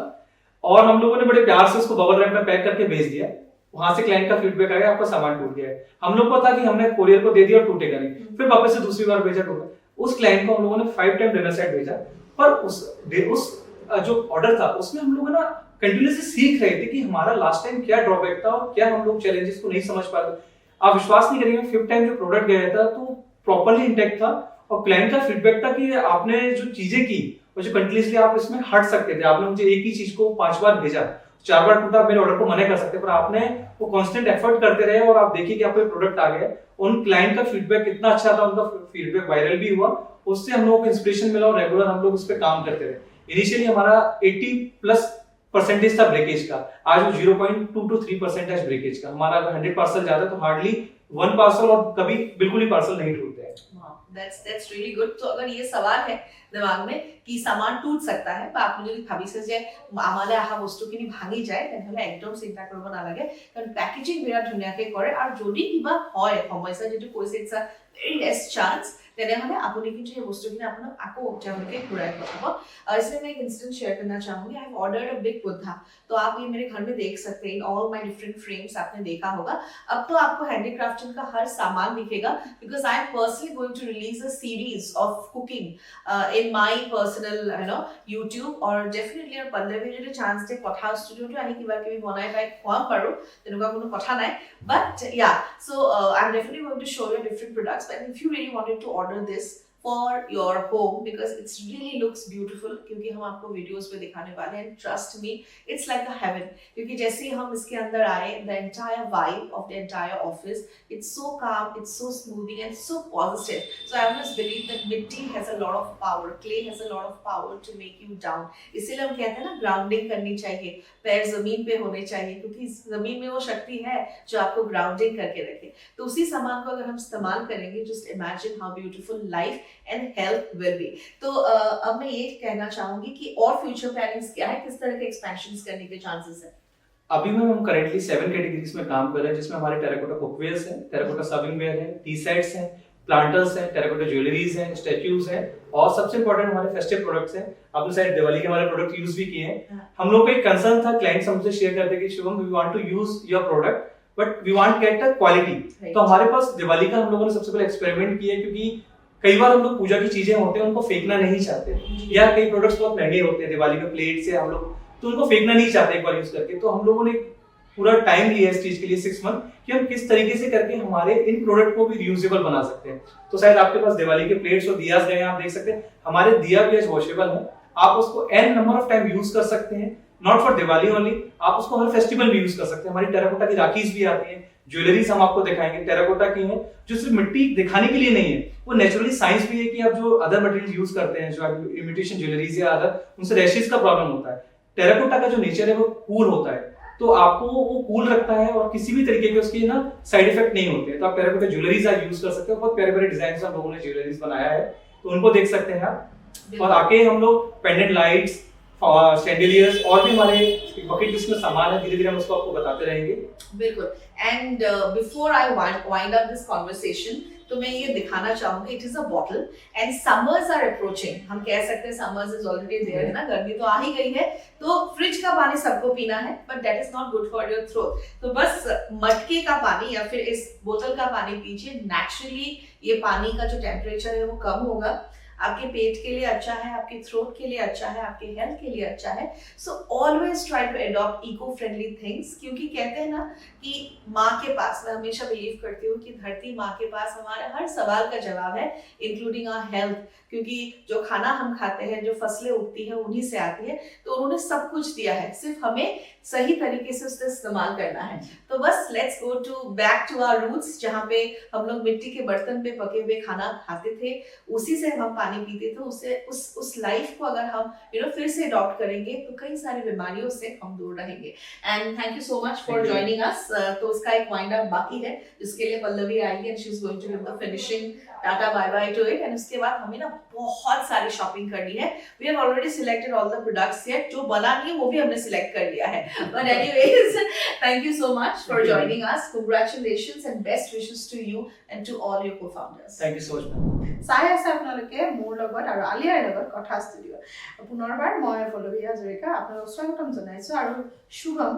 और हम लोगों ने बड़े प्यार से उसको बबल रैप में पैक करके भेज दिया। वहां से क्लाइंट का फीडबैक आया आपका सामान टूट गया है। हम लोग को था कि हमने कोरियर को दे दिया और टूटेगा नहीं, फिर वापस से दूसरी बार भेजा टूटा। उस क्लाइंट को हम लोगों ने 5 टाइम डिनर सेट भेजा, पर उस जो ऑर्डर था उसमें हम लोग ना कंटिन्यूअसली सीख रहे थे कि हमारा लास्ट टाइम क्या ड्रॉबैक था और क्या हम लोग चैलेंजेस को नहीं समझ पा रहे। आप विश्वास नहीं करेंगे, 5th टाइम जो प्रोडक्ट गया था तो प्रॉपर्ली इंटैक्ट था, और क्लाइंट का फीडबैक था कि आपने जो चीजें की और जो कंटिन्यूअसली आप इसमें हट सकते थे, आपने मुझे एक ही चीज को 5 बार भेजा, 4 बार टूटा, मेरे ऑर्डर को मना कर सकते, पर आपने वो कांस्टेंट एफर्ट करते रहे और आप देखिए कि आपको प्रोडक्ट आ गया। उन क्लाइंट का फीडबैक इतना अच्छा था, उनका फीडबैक वायरल भी हुआ, उससे हम लोगों को इंस्पिरेशन मिला और रेगुलर हम लोग उस पर काम करते रहे। इनिशियली हमारा 80+% था ब्रेकेज का, आज वो 0.2 to 3% ब्रेकेज का। हमारा अगर 100 पार्सल जाता है तो हार्डली 1 पार्सल और कभी बिल्कुल ही पार्सल नहीं टूटते हैं। that's really good. तो अगर ये सवाल है दिमाग में कि सामान टूट सकता है বা আপনি যদি ভাবিছে যে আমালে আহা বস্তুখিনি ভাঙি যায় তেনেহলে একদম চিন্তা কৰিব নালাগে কাৰণ পেকেজিং বিৰাট ধুনীয়াকৈ কৰে আৰু যদি কিবা হয় সমস্যা যেটো কৈছে it's a very less chance তেনেহলে আপুনি কিন্তু এই বস্তুখিনি আপোনাক আকৌ তেওঁলোকে ঘূৰাই পঠাব इसलिए मैं एक इंसिडेंट शेयर करना चाहूंगी आई have ordered a big Buddha तो आप ये मेरे घर में देख सकते हैं ऑल माय डिफरेंट फ्रेम्स आपने देखा होगा अब तो आपको हैंडीक्राफ्टिंग का हर सामान दिखेगा because I am personally going to release a series of cooking in my personal YouTube और डेफिनेटली और पल्लवी যদি চান্স দে কথা ষ্টুডিওটো আহি কিবা কিবি বনাই পাই খোৱাম পাৰো তেনেকুৱা কোনো কথা নাই but yeah so I'm definitely going to show you different products but if you really wanted to order this for your home because it's really looks beautiful क्योंकि हम आपको वीडियोस पे दिखाने वाले हैं trust me it's like a heaven क्योंकि जैसे ही हम इसके अंदर आए the entire vibe of the entire office it's so calm it's so smoothing and so positive so I always believe that mitti has a lot of power clay has a lot of power to make you down इसीलिए हम कहते हैं ना grounding करनी चाहिए पैर जमीन पे होने चाहिए क्योंकि जमीन में वो शक्ति है जो आपको ग्राउंडिंग करके रखे तो उसी सामान को अगर हम इस्तेमाल करेंगे just imagine how beautiful life and health will be तो अब मैं ये कहना चाहूंगी कि और फ्यूचर प्लानिंग्स क्या है किस तरह के एक्सपेंशंस करने के चांसेस है अभी में हम करेंटली 7 कैटेगरीज में काम कर रहे हैं जिसमें हमारे टेराकोटा कुकवेयर्स हैं टेराकोटा सर्विंग वेयर है टी सेट्स हैं प्लांटर्स हैं टेराकोटा ज्वेलरीज हैं स्टैच्यूज हैं और सबसे इंपॉर्टेंट हमारे फेस्टिव प्रोडक्ट्स हैं आपने शायद दिवाली के हमारे प्रोडक्ट यूज भी किए हैं हम लोग को एक कंसर्न था क्लाइंट्स हमसे शेयर करते कि Shubham we want to use your product but we want get a quality तो हमारे पास दिवाली का हम लोगों ने सबसे पहले एक्सपेरिमेंट किया क्योंकि कई बार हम लोग पूजा की चीजें होते हैं उनको फेंकना नहीं चाहते या कई प्रोडक्ट्स बहुत महंगे होते हैं दिवाली में प्लेट से हम लोग तो उनको फेंकना नहीं चाहते एक बार यूज करके तो हम लोगों ने पूरा टाइम लिया इस चीज के लिए 6 मंथ कि हम किस तरीके से करके हमारे इन प्रोडक्ट को भी रियूजेबल बना सकते हैं तो शायद आपके पास दिवाली के प्लेट्स और दियास गए आप देख सकते हैं हमारे दिया भी आज वॉशेबल है आप उसको n number of time use कर सकते हैं नॉट फॉर दिवाली ओनली आप उसको हर फेस्टिवल में यूज कर सकते हैं हमारी टेराकोटा की राखीज भी आती है ज्वेलरीज हम आपको दिखाएंगे टेराकोटा की हैं जो सिर्फ मिट्टी दिखाने के लिए नहीं है वो नेचुरली साइंस भी है कि आप जो अदर मटेरियल यूज करते हैं जो इमिटेशन ज्वेलरीज या अदर उनसे रैशेस का प्रॉब्लम होता है टेराकोटा का जो नेचर है वो कूल होता है तो आपको वो कूल रखता है और किसी भी तरीके के उसके ना साइड इफेक्ट नहीं होते तो आप टेराकोटा ज्वेलरीज आप यूज कर सकते हो बहुत प्यारे प्यारे डिजाइन हम लोगों ने ज्वेलरीज बनाया है तो उनको देख सकते हैं आप और आके हम लोग पेंडेंट लाइट्स शैंडिलियर्स और भी हमारे बकेट लिस्ट में सामान है धीरे धीरे हम उसको आपको बताते रहेंगे बिल्कुल and before I wind up this conversation तो मैं ये दिखाना चाहूंगी it is a bottle and summers are approaching हम कह सकते हैं समर्स इज ऑलरेडी देयर है ना गर्मी तो आ ही गई है तो फ्रिज का पानी सबको पीना है but that is not good for your throat तो बस मटके का पानी या फिर इस बोतल का पानी पीजिए नेचुरली ये पानी का जो टेम्परेचर है वो कम होगा आपके पेट के लिए अच्छा है आपके थ्रोट के लिए अच्छा है आपके हेल्थ के लिए अच्छा है so always try to adopt eco friendly things क्योंकि कहते हैं ना कि माँ के पास मैं हमेशा बिलीव करती हूँ कि धरती माँ के पास हमारे हर सवाल का जवाब है इंक्लूडिंग आवर हेल्थ क्योंकि जो खाना हम खाते हैं जो फसलें उगती हैं उन्हीं से आती है तो उन्होंने सब कुछ दिया है सिर्फ हमें सही तरीके से उसका इस्तेमाल करना है तो बस let's go to back to our roots जहाँ पे हम लोग मिट्टी के बर्तन पे पके हुए खाना खाते थे उसी से हम पानी पीते थे उससे उस लाइफ को अगर हम फिर से अडॉप्ट करेंगे तो कई सारी बीमारियों से हम दूर रहेंगे and thank you so much for joining अस तो उसका एक वाइंड अप बाकी है जिसके लिए पल्लवी आएगी and she is going to give the finishing tata bye bye to it and उसके बाद हमें ना बहुत सारी शॉपिंग करनी है we have already selected all the products here जो बना नहीं है वो भी हमने सिलेक्ट कर लिया है but anyways thank you so much for joining us congratulations and best wishes to you and to all your co-founders thank you so much চাই আছে আপোনালোকে মোৰ লগত আৰু আলিয়াৰ লগত কথা ষ্টুডিঅ পুনৰবাৰ মই পল্লৱী হাজৰিকা আপোনালোকক স্বাগতম জনাইছো আৰু Shubham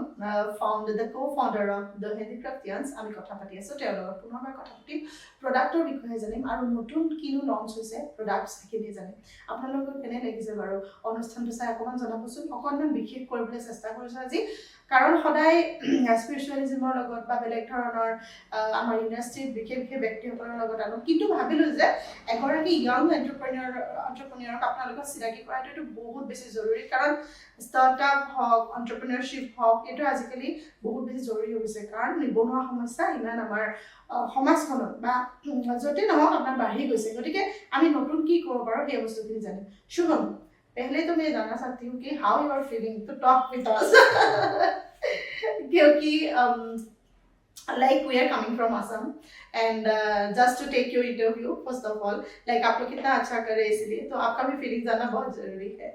co-founder of the Handicraftians আমি কথা পাতি আছো তেওঁৰ লগত পুনৰবাৰ কথা পাতিম প্ৰডাক্টৰ বিষয়ে জানিম আৰু নতুন কিনো লঞ্চ হৈছে প্ৰডাক্টছ কিনে জানিম আপোনালোকৰ কেনে লাগিছে বাৰু অনুষ্ঠানটো চাই অকমান জনাবচোন অকণমান বিশেষ কৰিবলৈ চেষ্টা কৰিছো আজি কাৰণ সদায় স্পিৰিচুৱেলিজমৰ লগত বা বেলেগ ধৰণৰ আমাৰ ইণ্ডাষ্ট্ৰীত বিশেষ ব্যক্তিসকলৰ লগত আনো কিন্তু ভাবিলো যে এগৰাকী ইয়ং এণ্টাৰপ্ৰেনিয়ৰক আপোনালোকক চিনাকি কৰাটো এইটো বহুত বেছি জৰুৰী কাৰণ ষ্টাৰ্টআপ হওক এণ্টাৰপ্ৰেনিয়ৰশ্বিপ হওক এইটো আজিকালি বহুত বেছি জৰুৰী হৈ গৈছে কাৰণ নিবনুৱা সমস্যা ইমান আমাৰ সমাজখনত বা য'তে নহওক আপোনাৰ বাঢ়ি গৈছে গতিকে আমি নতুন কি কৰিব পাৰোঁ সেই বস্তুখিনি জানিম শুভম पहले तो मैं जानना चाहती हूँ कि how you are feeling to talk with us क्योंकि like we are coming from Assam and just to take your interview first of all like आप लोग कितना अच्छा कर रहे हैं इसलिए तो आपका भी फीलिंग जानना बहुत जरूरी है।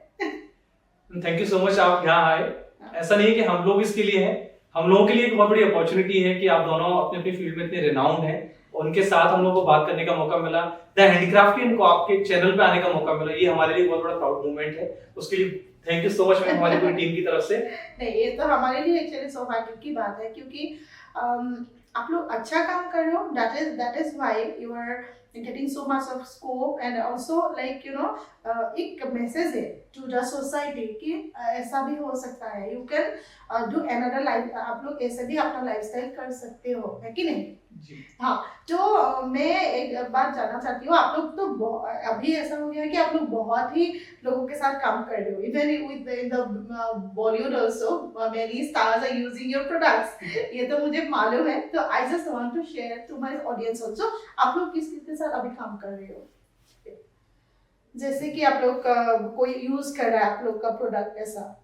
थैंक यू सो मच, आप यहाँ आए। ऐसा नहीं है कि हम लोग इसके लिए हैं, हम लोगों के लिए एक बहुत बड़ी अपॉर्चुनिटी है कि आप दोनों अपनी अपनी फील्ड में इतने रिनाउंड हैं, उनके साथ हम लोग को बात करने का मौका मिला, द हैंडीक्राफ्टियन को आपके चैनल पे आने का मौका मिला, ये हमारे लिए बहुत बड़ा प्राउड मोमेंट है। उसके लिए थैंक यू सो मच मैं हमारी पूरी टीम की तरफ से। नहीं ये तो हमारे लिए एक्चुअली सौभाग्य की बात है क्योंकि आप लोग अच्छा काम कर रहे हो, that is why you are getting so much of scope and also like you know एक मैसेज है to the society कि ऐसा भी हो सकता है, you can do another life, आप लोग ऐसे भी अपना लाइफस्टाइल कर सकते हो, है कि नहीं? हाँ, तो मैं एक बात जानना चाहती हूँ, आप लोग तो अभी ऐसा हो गया है कि आप लोग बहुत ही लोगों के साथ काम कर रहे हो, even with in the Bollywood also many stars are using your products, ये तो मुझे मालूम है। तो I just want to share to my audience also, आप लोग किस के साथ अभी काम कर रहे हो? जैसे कि आप लोग कोई यूज कर रहा है आप लोग का प्रोडक्ट, ऐसा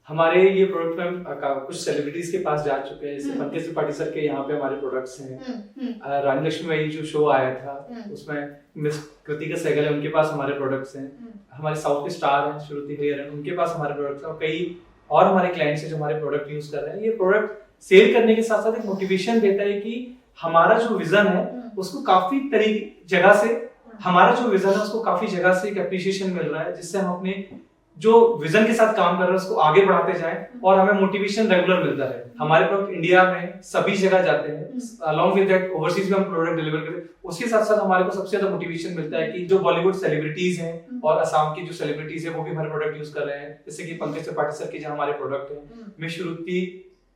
हमारे ये प्रोडक्ट में कुछ सेलिब्रिटीज के पास जा चुके हैं, जैसे पंकज त्रिपाठी सर के यहाँ पे हमारे प्रोडक्ट्स हैं, रानी लक्ष्मी बाई जो शो आया था उसमें मिस कृतिका सहगल है, उनके पास हमारे प्रोडक्ट्स हैं, हमारे साउथ के स्टार हैं श्रुति हरिहरन, उनके पास हमारे प्रोडक्ट्स हैं, और कई और हमारे क्लाइंट्स हैं जो हमारे प्रोडक्ट यूज कर रहे हैं। ये प्रोडक्ट सेल करने के साथ साथ एक मोटिवेशन देता है कि हमारा जो विजन है उसको काफी जगह से हमारा जो विजन है उसको काफी जगह से एक अप्रिशिएशन मिल रहा है, जिससे हम अपने जो विजन के साथ काम कर रहे हैं उसको आगे बढ़ाते जाएं और हमें मोटिवेशन रेगुलर मिलता है। हमारे प्रोडक्ट इंडिया में सभी जगह जाते हैं, अलॉन्ग विद दैट ओवरसीज में हम प्रोडक्ट डिलीवर करते हैं। उसके साथ साथ हमारे को सबसे ज्यादा मोटिवेशन मिलता है कि जो बॉलीवुड सेलिब्रिटीज हैं और असम की जो सेलिब्रिटीज है वो भी हमारे प्रोडक्ट यूज कर रहे हैं, जैसे कि पंकज त्रिपाठी सर के जो हमारे प्रोडक्ट हैं, मिस श्रुति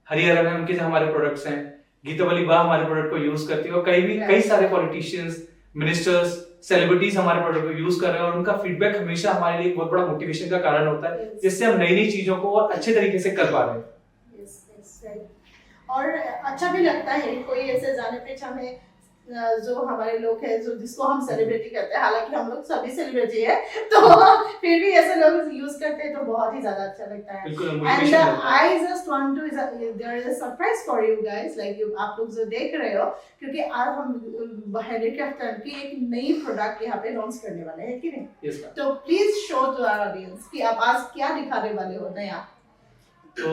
हरिहरन है उनके जो हमारे प्रोडक्ट्स हैं, गीतावली बा हमारे प्रोडक्ट को यूज करती है, और कई सारे पॉलिटिशियंस, मिनिस्टर्स, सेलिब्रिटीज हमारे प्रोडक्ट को यूज कर रहे हैं, और उनका फीडबैक हमेशा हमारे लिए बहुत बड़ा मोटिवेशन का कारण होता है, जिससे हम नई नई चीजों को और अच्छे तरीके से कर पा रहे हैं। और अच्छा भी लगता है कोई ऐसे जाने पहचाने जो हमारे लोग हैं जो जिसको हम सेलिब्रिटी करते हैं, हालांकि हम लोग सभी सेलिब्रिटी है तो फिर भी ऐसे लोग यूज करते हैं तो बहुत ही ज्यादा अच्छा लगता है। And I just want to there is a surprise for you guys, like आप लोग जो देख रहे हो, क्योंकि आज हम हैंडीक्राफ्ट की एक नई प्रोडक्ट यहाँ पे लॉन्च करने वाले हैं, कि नहीं? तो please show to our audience कि आप आज क्या दिखाने वाले हो नया। तो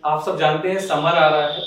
आप सब जानते हैं समर आ रहा है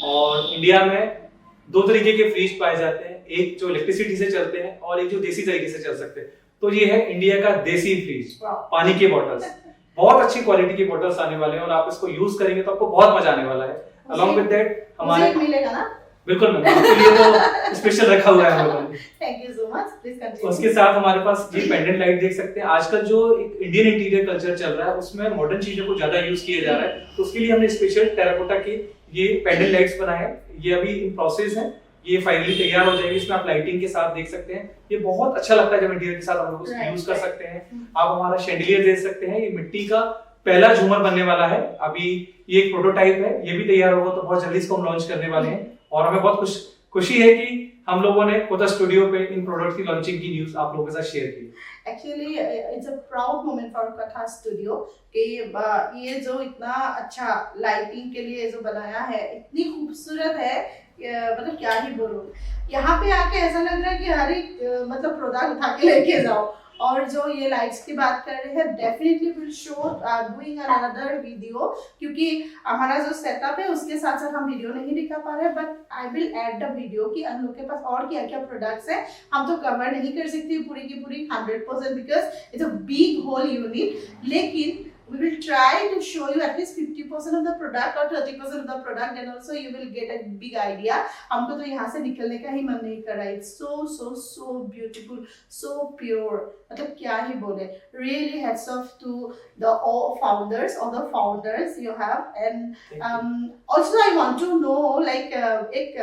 और इंडिया में दो तरीके के फ्रिज पाए जाते हैं, एक जो इलेक्ट्रिसिटी से चलते हैं और एक जो देसी तरीके से चल सकते हैं। तो ये है इंडिया का देसी फ्रिज, पानी के बॉटल्स, बहुत अच्छी क्वालिटी के बॉटल्स आने वाले हैं और आप इसको यूज करेंगे तो आपको बहुत मजा आने वाला है। अलॉन्ग विद दैट हमारे मिलेगा ना? बिल्कुल मैम, आपके लिए तो स्पेशल रखा हुआ है हमारे। Thank you so much, please continue. उसके साथ हमारे पास ये पेंडेंट लाइट देख सकते हैं। आजकल जो एक इंडियन इंटीरियर कल्चर चल रहा है उसमें मॉडर्न चीजों को ज्यादा यूज किया जा रहा है, तो उसके लिए हमने स्पेशल टेराकोटा के ये पेंडेंट लाइट्स बनाए हैं। ये अभी इन प्रोसेस है, ये फाइनली तैयार हो जाएगी। इसमें आप लाइटिंग के साथ देख सकते हैं, ये बहुत अच्छा लगता है जब इंटीरियर के साथ हम लोग उसको यूज कर सकते हैं। आप हमारा शैंडिलियर देख सकते हैं, ये मिट्टी का पहला झूमर बनने वाला है। अभी ये एक प्रोटोटाइप है, ये भी तैयार होगा तो बहुत जल्दी इसको हम लॉन्च करने वाले हैं, और हमें बहुत खुशी है कि हम लोगों ने कोटा स्टूडियो पे इन प्रोडक्ट की लॉन्चिंग की न्यूज आप लोगों के साथ शेयर की। Actually it's a proud moment for कथा स्टूडियो कि ये जो इतना अच्छा लाइटिंग के लिए जो बनाया है, इतनी खूबसूरत है, मतलब क्या ही बोलूं। यहाँ पे आके ऐसा लग रहा है कि हर एक मतलब प्रोडक्ट उठा के लेके जाओ। और जो ये लाइट्स की बात कर रहे हैं, definitely will show doing another video, क्योंकि हमारा जो सेटअप है उसके साथ साथ हम वीडियो नहीं दिखा पा रहे हैं, but I will add the video कि हम लोग के पास और क्या क्या प्रोडक्ट्स हैं। हम तो कवर नहीं कर सकते पूरी की पूरी 100% because it's a big hole unit, लेकिन we will try to show you at least 50% of the product or 30% of the product, and also you will get a big idea. हमको तो यहाँ से निकलने का ही मन नहीं कर रहा है। It's so beautiful, so pure, मतलब क्या ही बोले। Really hats off to all the founders you have, and also I want to know like एक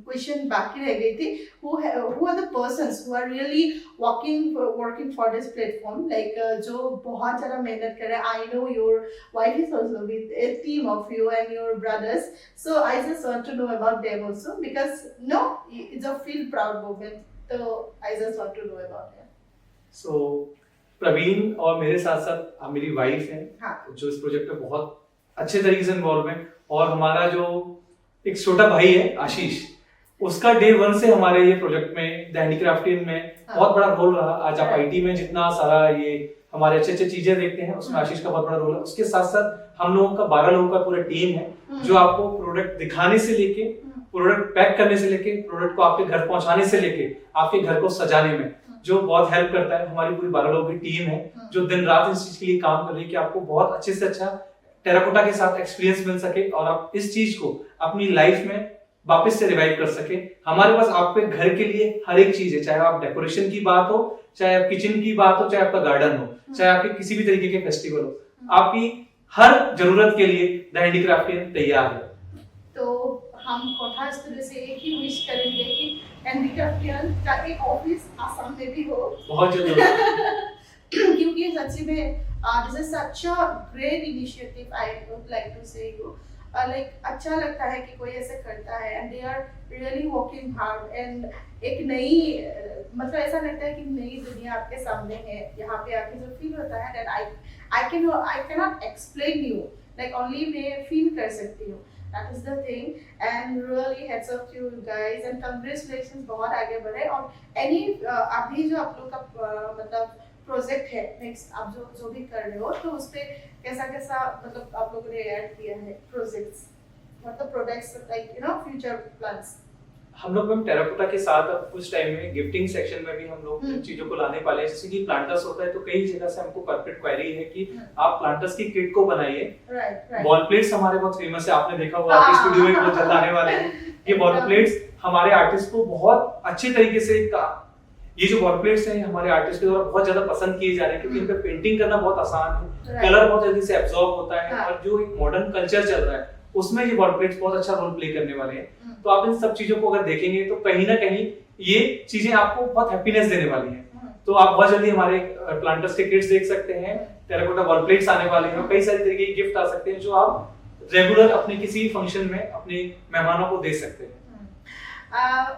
क्वेश्चन बाकी रह गई थी, who are the persons who are really working for this platform, like जो बहुत ज़्यादा मेहनत कर रहे हैं। I know your wife is also with a team of you and your brothers, so I just want to know about them also, because no, it's a feel proud moment, so I just want to know about them. So Praveen और मेरे साथ साथ मेरी wife है, हाँ। जो इस project में बहुत अच्छे तरीके से इन्वॉल्व है, और हमारा जो एक छोटा भाई है आशीष, उसका डे 1 से हमारे ये प्रोजेक्ट में द हैंडीक्राफ्टियन में बहुत बड़ा रोल रहा। आज आप आईटी में जितना सारा ये हमारे अच्छे अच्छे चीजें देखते हैं उसमें आशीष का बहुत बड़ा रोल है। उसके साथ साथ हम लोगों का 12 लोगों का पूरा टीम है जो आपको प्रोडक्ट दिखाने से लेके, प्रोडक्ट पैक करने से लेके, प्रोडक्ट को आपके घर पहुंचाने से लेके आपके घर को सजाने में जो बहुत हेल्प करता है। हमारी पूरी 12 लोगों की टीम है जो दिन रात इस चीज के लिए काम कर रही है कि आपको बहुत अच्छे से अच्छा टेराकोटा के साथ एक्सपीरियंस मिल सके और आप इस चीज को अपनी लाइफ में वापस से रिवाइव कर सके। हमारे पास आपके घर के लिए हर एक चीज है, चाहे आप डेकोरेशन की बात हो, चाहे आप किचन की बात हो, चाहे आपका गार्डन हो, चाहे आपके किसी भी तरीके के फेस्टिवल हो, आपकी हर जरूरत के लिए द हैंडीक्राफ्टियन तैयार है। तो हम कोठा स्टूडियो से एक ही विश करेंगे कि हैंडीक्राफ्टियन का एक ऑफिस आसाम में भी हो बहुत जल्द क्योंकि सच्ची में this is such a great initiative. I would like to say you like अच्छा लगता है कि कोई ऐसे करता है and they are really working hard and एक नई मतलब ऐसा लगता है कि नई दुनिया आपके सामने है। यहाँ पे आके जो फील होता है that I can not explain you, like only मैं फील कर सकती हूँ। That is the thing and really heads up to you guys and congratulations, बहुत आगे बढ़े। और any अभी जो आप लोग का मतलब प्रोजेक्ट है नेक्स्ट आप जो भी कर रहे हो तो उस पे कैसा मतलब आप लोगों ने ऐड किया है प्रोजेक्ट्स मतलब products like you know future plans. हम लोग मैम टेराकोटा के साथ अब कुछ टाइम में गिफ्टिंग सेक्शन में भी हम लोग चीजों को लाने वाले हैं। जैसे कि प्लांटर्स होता है तो कई जगह से हमको कॉर्पोरेट क्वेरी है कि आप प्लांटर्स की किट को बनाइए। बॉल प्लेट्स हमारे बहुत फेमस है, आपने देखा होगा आपके स्टूडियो में बहुत जल्द आने वाले हैं। ये बॉल प्लेट्स हमारे आर्टिस्ट को बहुत अच्छे तरीके से ये जो बॉल प्लेट्स हैं हमारे आर्टिस्ट के द्वारा बहुत ज्यादा पसंद किए जा रहे हैं क्योंकि इन पे पेंटिंग करना बहुत आसान है, कलर बहुत जल्दी से एब्जॉर्ब होता है और जो एक मॉडर्न कल्चर चल रहा है उसमें ये बॉल प्लेट्स बहुत अच्छा रोल प्ले करने वाले हैं। तो आप इन सब चीजों को अगर देखेंगे तो कहीं ना कहीं ये चीजें आपको बहुत हैप्पीनेस देने वाली हैं। तो आप बहुत जल्दी हमारे प्लांटर्स के किट्स देख सकते हैं, टेराकोटा बॉल प्लेट्स आने वाले हैं और कई सारे तरीके के गिफ्ट आ सकते हैं जो आप रेगुलर अपने किसी फंक्शन में अपने मेहमानों को दे सकते हैं।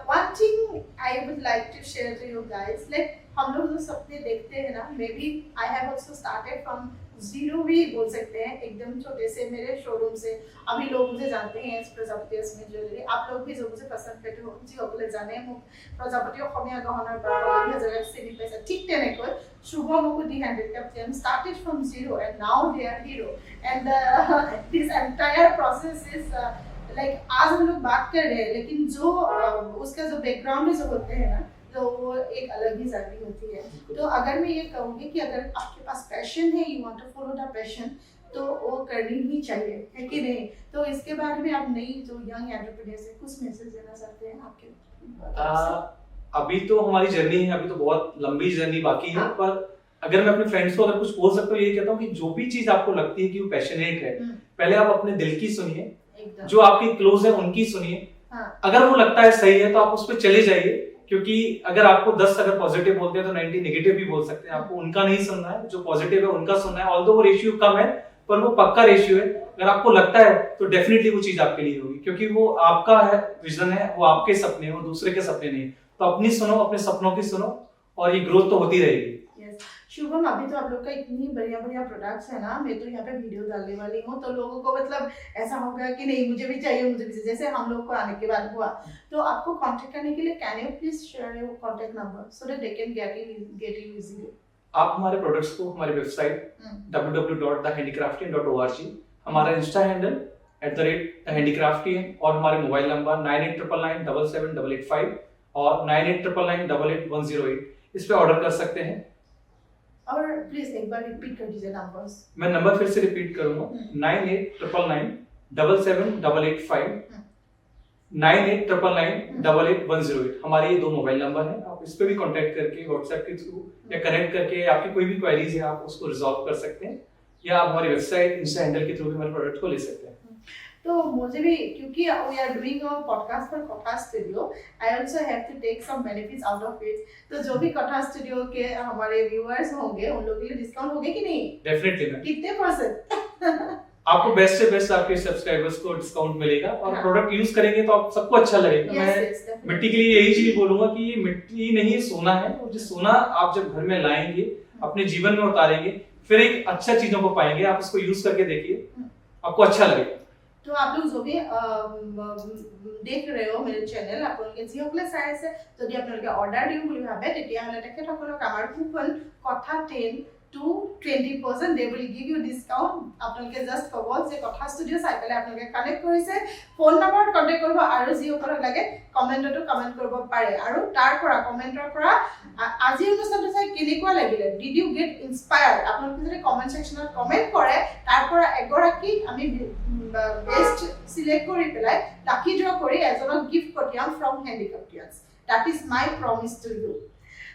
One thing I would like to share to you guys, like हम लोग जो सपने देखते हैं ना, maybe I have also started from zero भी बोल सकते हैं, एकदम छोटे से मेरे शोरूम से। अभी लोग मुझे जानते हैं प्रजापति में ज्वेलरी, आप लोग भी जो मुझे पसंद करते हो जी সকলে জানে মোক প্ৰজাপতি অসমীয়া গহনাৰ পৰা 2000 চিনি পাইছে। ঠিক তেনেকৈ শুভ মোকো দি हैंडीक्राफ्टियन started from zero and now they are hero and this entire process is like आज हम लोग बात कर रहे हैं लेकिन जो उसका जो बैकग्राउंड जो होते हैं ना तो वो एक अलग ही जर्नी होती है। तो अगर मैं ये कहूँगी कि अगर आपके पास पैशन है, you want to follow the passion, तो वो करनी ही चाहिए, है कि नहीं? तो इसके बारे में आप नई जो यंग एंटरप्रेन्योर्स है कुछ मैसेज देना चाहते हैं आपके? अभी तो हमारी जर्नी है, अभी तो बहुत लंबी जर्नी बाकी है। पर अगर मैं अपने फ्रेंड्स को अगर कुछ बोल सकता हूँ ये कहता हूँ कि जो भी चीज आपको लगती है कि वो पैशनेट है, पहले आप अपने दिल की सुनिए, जो आपके क्लोज है उनकी सुनिए। अगर वो लगता है सही है तो आप उस पर चले जाइए, क्योंकि अगर आपको 10 अगर पॉजिटिव बोलते हैं तो 90 नेगेटिव भी बोल सकते हैं। आपको उनका नहीं सुनना है, जो पॉजिटिव है उनका सुनना है। ऑल्दो वो रेशियो कम है पर वो पक्का रेशियो है। अगर आपको लगता है तो डेफिनेटली वो चीज आपके लिए होगी, क्योंकि वो आपका है विजन है, वो आपके सपने, वो दूसरे के सपने नहीं। तो अपनी सुनो, अपने सपनों की सुनो और ये ग्रोथ तो होती रहेगी। शुभम, अभी तो आप लोग का इतनी बढ़िया प्रोडक्ट्स है ना, मैं तो यहाँ पे वीडियो डालने वाली हूँ तो लोगों को मतलब ऐसा होगा कि नहीं मुझे भी चाहिए, मुझे भी, जैसे हम लोग को आने के बाद हुआ। तो आपको कांटेक्ट करने के लिए can you please share your contact number so that they can get you easily. आप हमारे प्रोडक्ट्स को हमारी वेबसाइट www.thehandicraftian.org, हमारा इंस्टा हैंडल @thehandicraftian और हमारे मोबाइल नंबर 9899977885 और 9899881108 इस पे ऑर्डर कर सकते हैं। और प्लीज एक बार रिपीट कर दीजिए नंबर्स। मैं नंबर फिर से रिपीट करूंगा 9899977885 9899881108। हमारे ये 2 मोबाइल नंबर हैं। आप इस पे भी कांटेक्ट करके व्हाट्सएप के थ्रू या कनेक्ट करके आपकी कोई भी क्वेरीज है आप उसको रिजॉल्व कर सकते हैं, या आप हमारी वेबसाइट इंस्टा हैंडल के थ्रू भी हमारे प्रोडक्ट को ले सकते हैं। तो मुझे भी, क्योंकि we are doing a podcast for Kotha studio, I also have to take some benefits out of it. तो जो भी कोठा स्टूडियो के हमारे व्यूअर्स होंगे उन लोगों के लिए डिस्काउंट होगा कि नहीं? Definitely ma'am. कितने %? आपको बेस्ट से बेस्ट आपके सब्सक्राइबर्स को डिस्काउंट मिलेगा और प्रोडक्ट यूज करेंगे तो आप सबको अच्छा लगेगा। मैं मिट्टी के लिए यही चीज बोलूंगा कि ये मिट्टी नहीं सोना है, और जो सोना आप जब घर में लाएंगे अपने जीवन में उतारेंगे फिर एक अच्छा चीजों को पाएंगे। आप उसको यूज करके देखिए, आपको अच्छा लगेगा। তো आप लोग जो भी দেখ रहे हो मेरे चैनल আপোনালোকে যিসকলে চাই আছে যদি আপোনালোকে অৰ্ডাৰ দিম বুলি ভাবে তেতিয়াহ'লে তেখেতসকলক আমাৰ কুপন কথা 10 to 20% they will give you discount আপোনালোকে জাস্ট ক'ব যে কথা ষ্টুডিঅ' চাই পেলাই আপোনালোকে কানেক্ট কৰিছে ফোন নম্বৰত কণ্টেক্ট কৰিব আৰু যিসকলক লাগে কমেণ্টতো কমেণ্ট কৰিব পাৰে আৰু তাৰ পৰা কমেণ্টৰ পৰা আজি অনুষ্ঠানটো চাই কেনেকুৱা লাগিলে ডিড ইউ গেট ইনস্পায়াৰ্ড আপোনালোকে যদি কমেণ্ট সেকশনত কমেণ্ট কৰে তাৰ পৰা এগৰাকী আমি বেষ্ট সিলেক্ট কৰি পেলাই লাকি ড্ৰ কৰি এজনক গিফট পঠিয়াম from Handicraftians that is my promise to you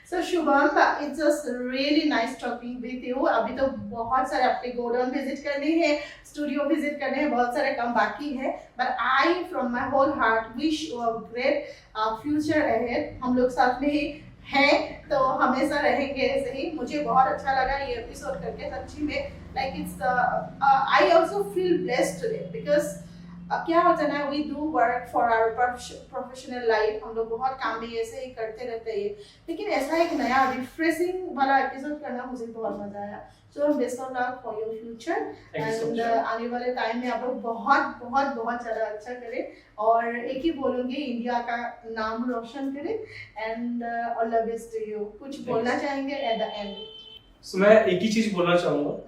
So Shubham, it's just really nice talking with you. अभी तो बहुत सारे आपके गोडाउन विजिट करने हैं, स्टूडियो विजिट करने हैं, बहुत सारे काम बाकी है. But I, from my whole heart, wish you a great future ahead. हम लोग साथ में ही हैं, तो हमेशा रहेंगे ऐसे ही. मुझे बहुत अच्छा लगा ये एपिसोड करके सच्ची में. Like it's, I also feel blessed today because क्या होता है ना we do work for our professional life हम लोग बहुत काम में ऐसे ही करते रहते हैं लेकिन ऐसा एक नया रिफ्रेशिंग वाला एपिसोड करना मुझे बहुत मजा आया so best of luck for your future and आने वाले टाइम में आप लोग बहुत बहुत बहुत ज़्यादा अच्छा करें और एक ही बोलूँगी इंडिया का नाम रोशन करें and all the best to you कुछ बोलना चाहेंगे एट द एंड सो मैं एक ही चीज बोलना चाहूंगा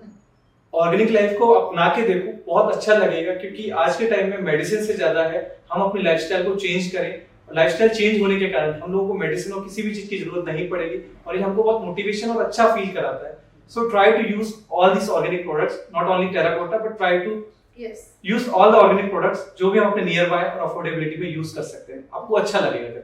ऑर्गेनिक लाइफ को अपना के देखो बहुत अच्छा लगेगा क्योंकि आज के टाइम में मेडिसिन से ज्यादा है हम अपनी लाइफस्टाइल को चेंज करें लाइफस्टाइल चेंज होने के कारण हम लोगों को मेडिसिन और किसी भी चीज की जरूरत नहीं पड़ेगी और ये हमको बहुत मोटिवेशन और अच्छा फील कराता है so try to use all this organic products not only terracotta but try to use all the organic products जो भी हम अपने नियर बाय और अफोर्डेबिलिटी में यूज कर सकते हैं आपको अच्छा लगेगा करके